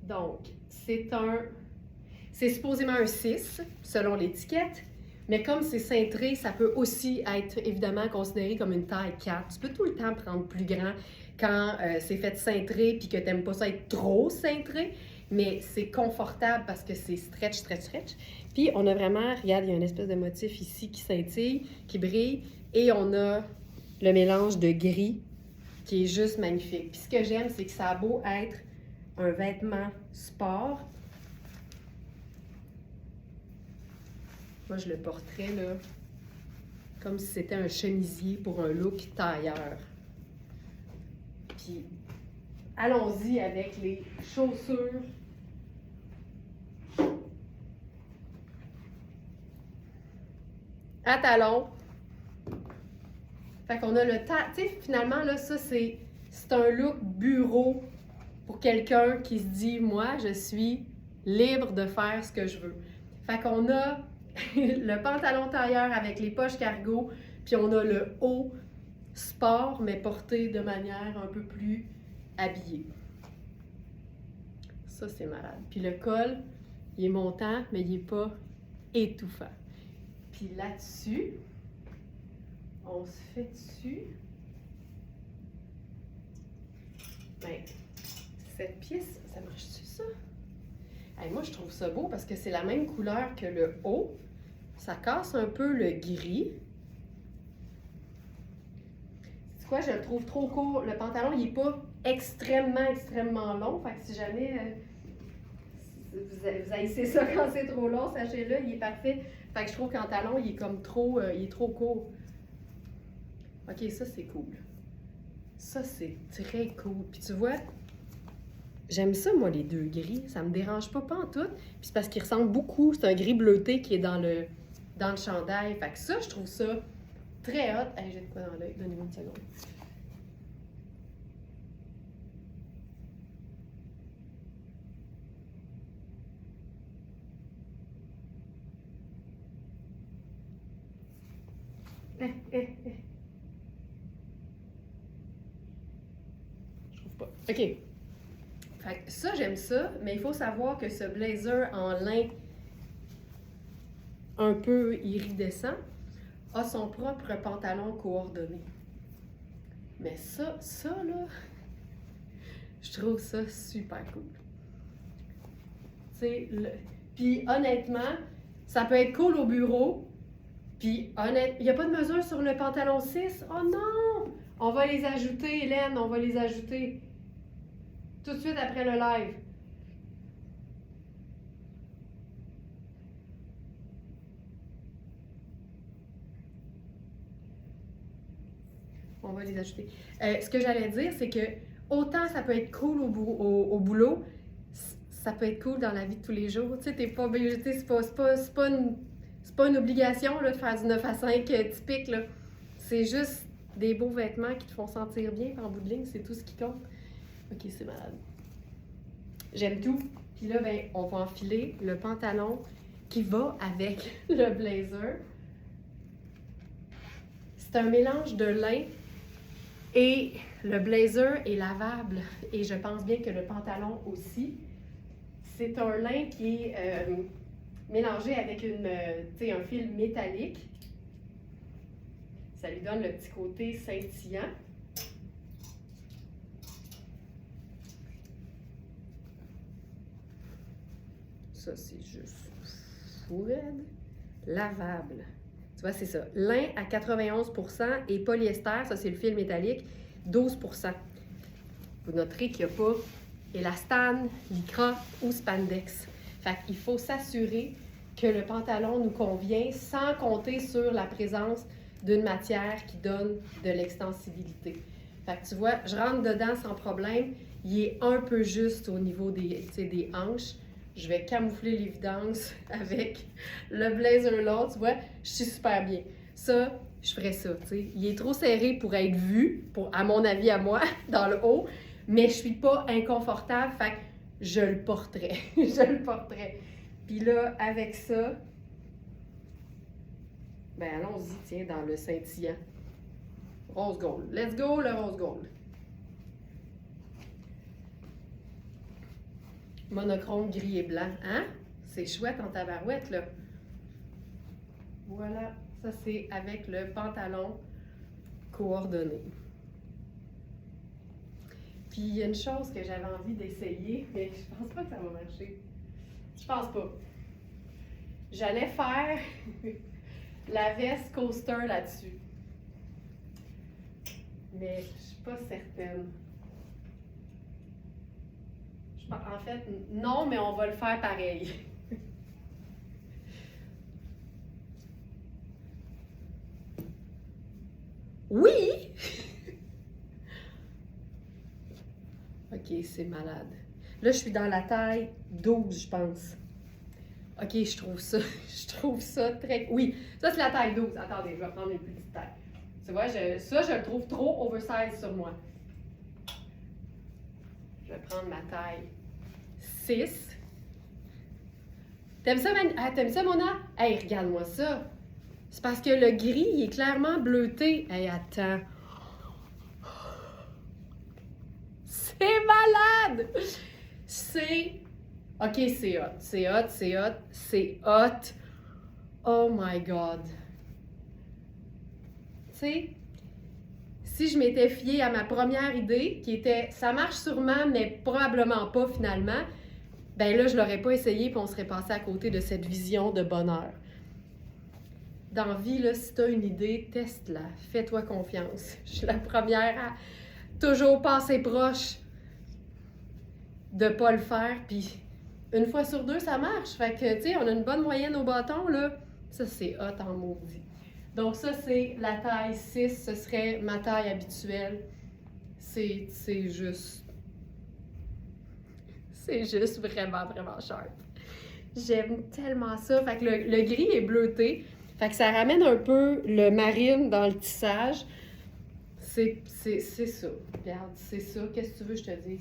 Donc, c'est supposément un 6, selon l'étiquette, mais comme c'est cintré, ça peut aussi être évidemment considéré comme une taille 4. Tu peux tout le temps prendre plus grand quand c'est fait cintré puis que tu n'aimes pas ça être trop cintré, mais c'est confortable parce que c'est stretch, stretch, stretch. Puis on a vraiment, regarde, il y a une espèce de motif ici qui scintille, qui brille, et on a le mélange de gris qui est juste magnifique. Puis ce que j'aime, c'est que ça a beau être un vêtement sport. Moi, je le porterais là, comme si c'était un chemisier pour un look tailleur. Puis, allons-y avec les chaussures. À talons. Fait qu'on a le temps. Tu sais, finalement, là, ça, c'est un look bureau pour quelqu'un qui se dit, moi, je suis libre de faire ce que je veux. Fait qu'on a le pantalon tailleur avec les poches cargo, puis on a le haut sport, mais porté de manière un peu plus habillée. Ça, c'est malade. Puis le col, il est montant, mais il n'est pas étouffant. Puis là-dessus, on se fait dessus. Ben, cette pièce, ça marche-tu ça? Hey, moi, je trouve ça beau parce que c'est la même couleur que le haut. Ça casse un peu le gris. C'est quoi? Je le trouve trop court. Le pantalon, il n'est pas extrêmement long. Fait que si jamais vous haïssez ça quand c'est trop long, sachez-le, il est parfait. Fait que je trouve qu'en talon, il est comme trop, il est trop court. OK, ça, c'est cool. Ça, c'est très cool. Puis tu vois, j'aime ça, moi, les deux gris. Ça me dérange pas en tout. Puis c'est parce qu'il ressemble beaucoup. C'est un gris bleuté qui est dans le chandail. Fait que ça, je trouve ça très hot. Hey, j'ai de quoi dans l'œil. Donnez-moi une seconde. Je trouve pas. OK. Fait que ça, j'aime ça, mais il faut savoir que ce blazer en lin un peu iridescent a son propre pantalon coordonné. Mais ça là, je trouve ça super cool. Puis honnêtement, ça peut être cool au bureau. Puis honnêtement, il n'y a pas de mesure sur le pantalon 6. Oh non! On va les ajouter, Hélène, on va les ajouter. Tout de suite après le live. On va les ajouter. Ce que j'allais dire, c'est que autant ça peut être cool au boulot, ça peut être cool dans la vie de tous les jours. Tu sais, t'es pas obligé, c'est pas une obligation là, de faire du 9 à 5 typique. Là. C'est juste des beaux vêtements qui te font sentir bien, en bout de ligne, c'est tout ce qui compte. Ok, c'est malade. J'aime tout. Puis là, ben, on va enfiler le pantalon qui va avec le blazer. C'est un mélange de lin et le blazer est lavable. Et je pense bien que le pantalon aussi. C'est un lin qui est mélangé avec un fil métallique. Ça lui donne le petit côté scintillant. Ça, c'est juste fou raide. Lavable. Tu vois, c'est ça. Lin à 91% et polyester, ça c'est le fil métallique, 12%. Vous noterez qu'il n'y a pas élastane, lycra ou spandex. Fait qu'il faut s'assurer que le pantalon nous convient sans compter sur la présence d'une matière qui donne de l'extensibilité. Fait que tu vois, je rentre dedans sans problème. Il est un peu juste au niveau des hanches. Je vais camoufler l'évidence avec le blazer là, tu vois, je suis super bien. Ça, je ferais ça, tu sais. Il est trop serré pour être vu, à mon avis à moi, dans le haut, mais je suis pas inconfortable, fait que je le porterais. Je le porterais. Puis là, avec ça, ben allons-y, tiens, dans le scintillant. Rose gold. Let's go, le rose gold. Monochrome gris et blanc. Hein? C'est chouette en tabarouette, là. Voilà. Ça, c'est avec le pantalon coordonné. Puis, il y a une chose que j'avais envie d'essayer, mais je pense pas que ça va marcher. Je pense pas. J'allais faire la veste coaster là-dessus. Mais je suis pas certaine. En fait, non, mais on va le faire pareil. Oui! Ok, c'est malade. Là, je suis dans la taille 12, je pense. Ok, je trouve ça très... Oui, ça, c'est la taille 12. Attendez, je vais prendre une plus petite taille. Tu vois, ça, je le trouve trop oversize sur moi. Je vais prendre ma taille 6. T'aimes ça, t'aimes ça, Mona? Hey, regarde-moi ça. C'est parce que le gris, il est clairement bleuté. Hey, attends. C'est malade! C'est... OK, c'est hot. C'est hot, c'est hot, c'est hot. Oh my God. Tu sais, si je m'étais fiée à ma première idée, qui était « ça marche sûrement, mais probablement pas finalement », ben là, je l'aurais pas essayé, puis on serait passé à côté de cette vision de bonheur. Dans la vie, là, si tu as une idée, teste-la. Fais-toi confiance. Je suis la première à toujours passer proche de pas le faire, puis une fois sur deux, ça marche. Fait que, tu sais, on a une bonne moyenne au bâton, là. Ça, c'est hot en maudit. Donc ça, c'est la taille 6. Ce serait ma taille habituelle. C'est juste... C'est juste vraiment, vraiment sharp. J'aime tellement ça. Fait que le gris est bleuté. Fait que ça ramène un peu le marine dans le tissage. C'est ça. Regarde, c'est ça. Qu'est-ce que tu veux que je te dise?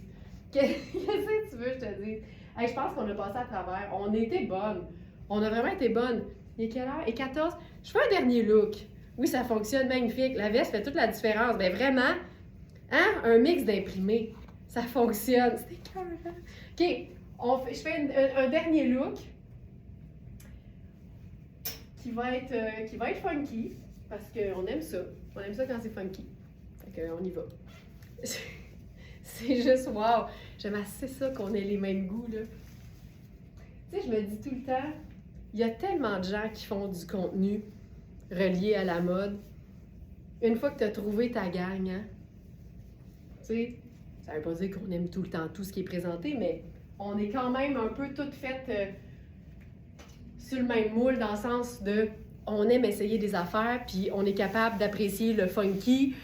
Qu'est-ce que tu veux que je te dise? Hey, je pense qu'on a passé à travers. On était bonnes. On a vraiment été bonnes. Il est quelle heure? Et 14. Je fais un dernier look. Oui, ça fonctionne magnifique. La veste fait toute la différence. Mais vraiment, hein? Un mix d'imprimés. Ça fonctionne. C'est écœurant. OK. Je fais un dernier look qui va être funky. Parce qu'on aime ça. On aime ça quand c'est funky. Fait qu'on y va. C'est juste wow! J'aime assez ça qu'on ait les mêmes goûts, là. Tu sais, je me dis tout le temps, il y a tellement de gens qui font du contenu relié à la mode. Une fois que tu as trouvé ta gang, hein, tu sais, ça veut pas dire qu'on aime tout le temps tout ce qui est présenté, mais on est quand même un peu toutes faites sur le même moule, dans le sens de on aime essayer des affaires, puis on est capable d'apprécier le funky.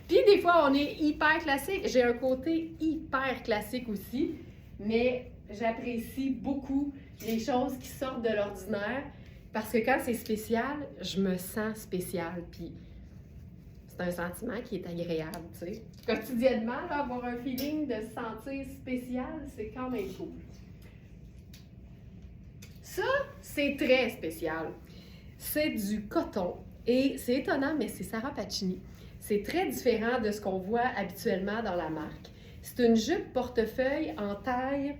Puis des fois, on est hyper classique. J'ai un côté hyper classique aussi, mais j'apprécie beaucoup les choses qui sortent de l'ordinaire parce que quand c'est spécial, je me sens spéciale. Puis c'est un sentiment qui est agréable, tu sais. Quotidiennement, là, avoir un feeling de se sentir spécial, c'est quand même cool. Ça, c'est très spécial. C'est du coton et c'est étonnant, mais c'est Sarah Pacini. C'est très différent de ce qu'on voit habituellement dans la marque. C'est une jupe portefeuille en taille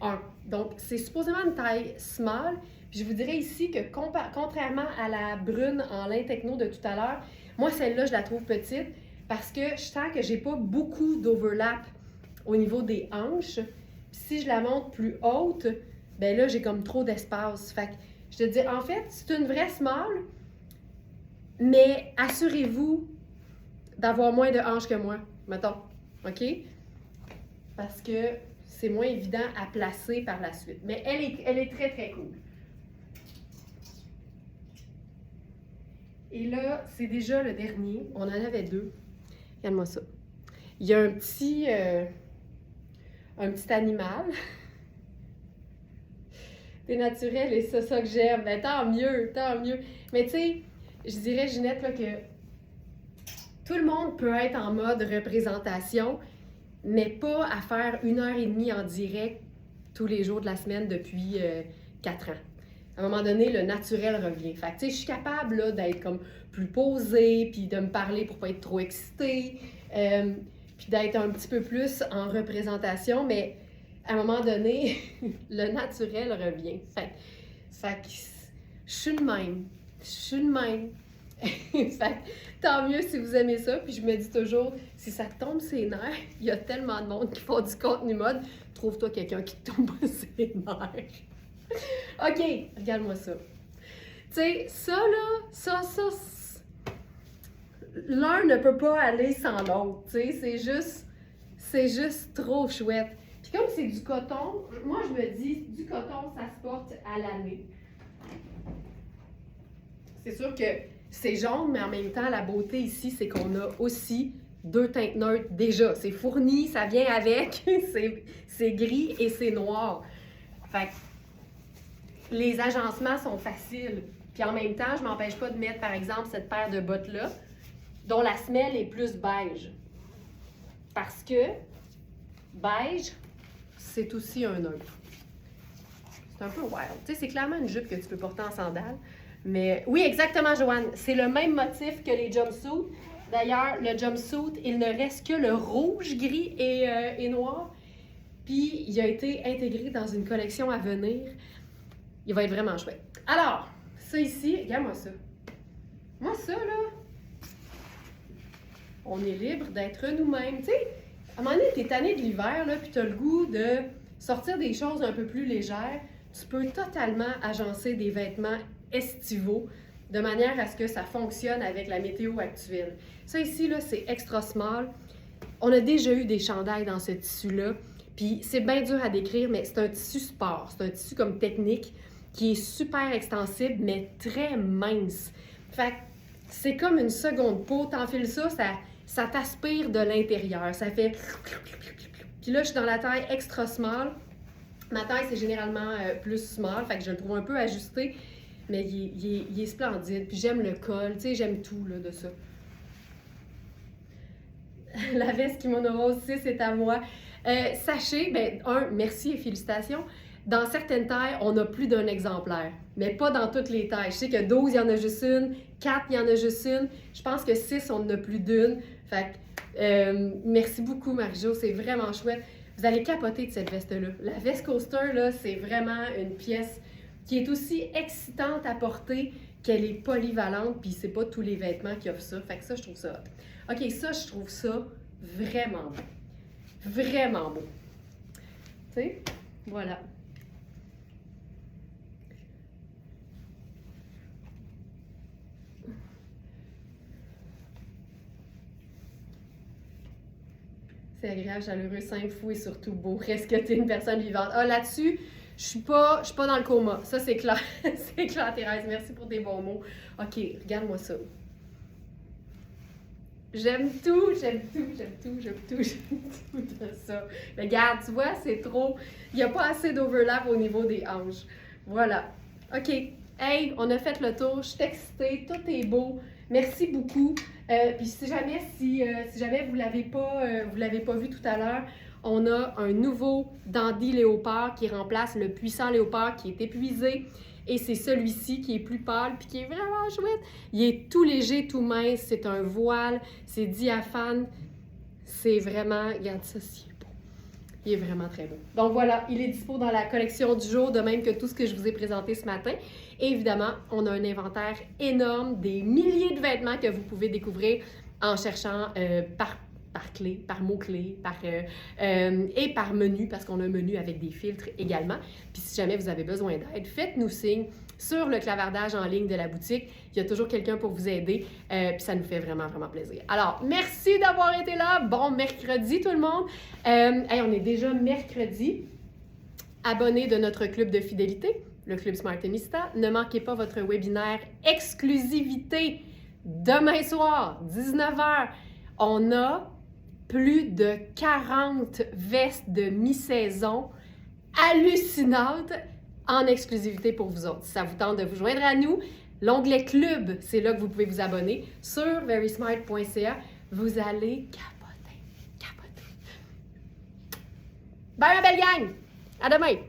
1. Donc, c'est supposément une taille small. Puis je vous dirais ici que contrairement à la brune en lin techno de tout à l'heure, moi, celle-là, je la trouve petite parce que je sens que j'ai pas beaucoup d'overlap au niveau des hanches. Puis si je la monte plus haute, ben là, j'ai comme trop d'espace. Fait que je te dis, en fait, c'est une vraie small, mais assurez-vous d'avoir moins de hanches que moi, mettons. OK? Parce que c'est moins évident à placer par la suite. Mais elle est très, très cool. Et là, c'est déjà le dernier. On en avait 2. Regarde-moi ça. Il y a un petit animal. C'est naturel et c'est ça que j'aime. Mais tant mieux, tant mieux. Mais tu sais, je dirais, Ginette, là, que tout le monde peut être en mode représentation, mais pas à faire 1h30 en direct tous les jours de la semaine depuis 4 ans. À un moment donné, le naturel revient. Fait que, tu sais, je suis capable là, d'être comme plus posée, puis de me parler pour pas être trop excitée, puis d'être un petit peu plus en représentation, mais à un moment donné, le naturel revient. Fait que je suis de même. Je suis de même. Fait que, tant mieux si vous aimez ça. Puis je me dis toujours, si ça te tombe ses nerfs, il y a tellement de monde qui font du contenu mode, trouve-toi quelqu'un qui te tombe ses nerfs. OK, regarde-moi ça. Tu sais, ça là, l'un ne peut pas aller sans l'autre. Tu sais, c'est juste trop chouette. Puis comme c'est du coton, moi je me dis, du coton, ça se porte à l'année. C'est sûr que c'est jaune, mais en même temps, la beauté ici, c'est qu'on a aussi 2 teintes neutres déjà. C'est fourni, ça vient avec, c'est gris et c'est noir. Fait que les agencements sont faciles. Puis en même temps, je ne m'empêche pas de mettre, par exemple, cette paire de bottes-là, dont la semelle est plus beige. Parce que beige, c'est aussi un neutre. C'est un peu wild. Tu sais, c'est clairement une jupe que tu peux porter en sandales. Mais oui, exactement, Joanne. C'est le même motif que les jumpsuits. D'ailleurs, le jumpsuit, il ne reste que le rouge, gris et noir. Puis, il a été intégré dans une collection à venir. Il va être vraiment chouette. Alors, ça ici, regarde-moi ça. Moi, ça, là, on est libre d'être nous-mêmes. Tu sais, à un moment donné, t'es tanné de l'hiver, là, puis t'as le goût de sortir des choses un peu plus légères. Tu peux totalement agencer des vêtements estivaux de manière à ce que ça fonctionne avec la météo actuelle. Ça ici, là, c'est extra small. On a déjà eu des chandails dans ce tissu-là, puis c'est bien dur à décrire, mais c'est un tissu sport. C'est un tissu comme technique qui est super extensible, mais très mince. Fait que c'est comme une seconde peau. T'enfiles ça, ça t'aspire de l'intérieur. Ça fait... Puis là, je suis dans la taille extra small. Ma taille, c'est généralement plus small, fait que je le trouve un peu ajusté, mais il est splendide. Puis j'aime le col, tu sais, j'aime tout là, de ça. La veste Kimono Rose 6 est à moi. Sachez, merci et félicitations. Dans certaines tailles, on a plus d'un exemplaire, mais pas dans toutes les tailles. Je sais que 12, il y en a juste une, 4, il y en a juste une. Je pense que 6, on en a plus d'une. Fait que, merci beaucoup, Marie-Jo, c'est vraiment chouette. Vous allez capoter de cette veste-là. La veste coaster, là, c'est vraiment une pièce qui est aussi excitante à porter qu'elle est polyvalente, puis c'est pas tous les vêtements qui offrent ça. Fait que ça, je trouve ça hot. OK, ça, je trouve ça vraiment beau. Vraiment beau. Tu sais, voilà. C'est agréable, chaleureux, simple, fou et surtout beau. Reste que t'es une personne vivante. Ah, là-dessus, je suis pas dans le coma. Ça, c'est clair. C'est clair, Thérèse. Merci pour tes bons mots. OK, regarde-moi ça. J'aime tout, j'aime tout, j'aime tout, j'aime tout, j'aime tout de ça. Mais regarde, tu vois, c'est trop... Il n'y a pas assez d'overlap au niveau des hanches. Voilà. OK. Hey, on a fait le tour, je suis excitée, tout est beau. Merci beaucoup. Puis si jamais vous l'avez pas vu tout à l'heure, on a un nouveau dandy léopard qui remplace le puissant léopard qui est épuisé. Et c'est celui-ci qui est plus pâle puis qui est vraiment chouette. Il est tout léger, tout mince, c'est un voile, c'est diaphane. C'est vraiment, regarde ça, c'est beau. Il est vraiment très beau. Donc voilà, il est dispo dans la collection du jour, de même que tout ce que je vous ai présenté ce matin. Et évidemment, on a un inventaire énorme, des milliers de vêtements que vous pouvez découvrir en cherchant par clé, par mots-clés, et par menu, parce qu'on a un menu avec des filtres également. Puis si jamais vous avez besoin d'aide, faites-nous signe sur le clavardage en ligne de la boutique. Il y a toujours quelqu'un pour vous aider, puis ça nous fait vraiment, vraiment plaisir. Alors, merci d'avoir été là. Bon mercredi tout le monde. On est déjà mercredi. Abonnés de notre club de fidélité, le Club Smartemista. Ne manquez pas votre webinaire exclusivité demain soir, 19h. On a plus de 40 vestes de mi-saison hallucinantes en exclusivité pour vous autres. Si ça vous tente de vous joindre à nous, l'onglet Club, c'est là que vous pouvez vous abonner. Sur verysmart.ca, vous allez capoter. Bye ma belle gang! À demain!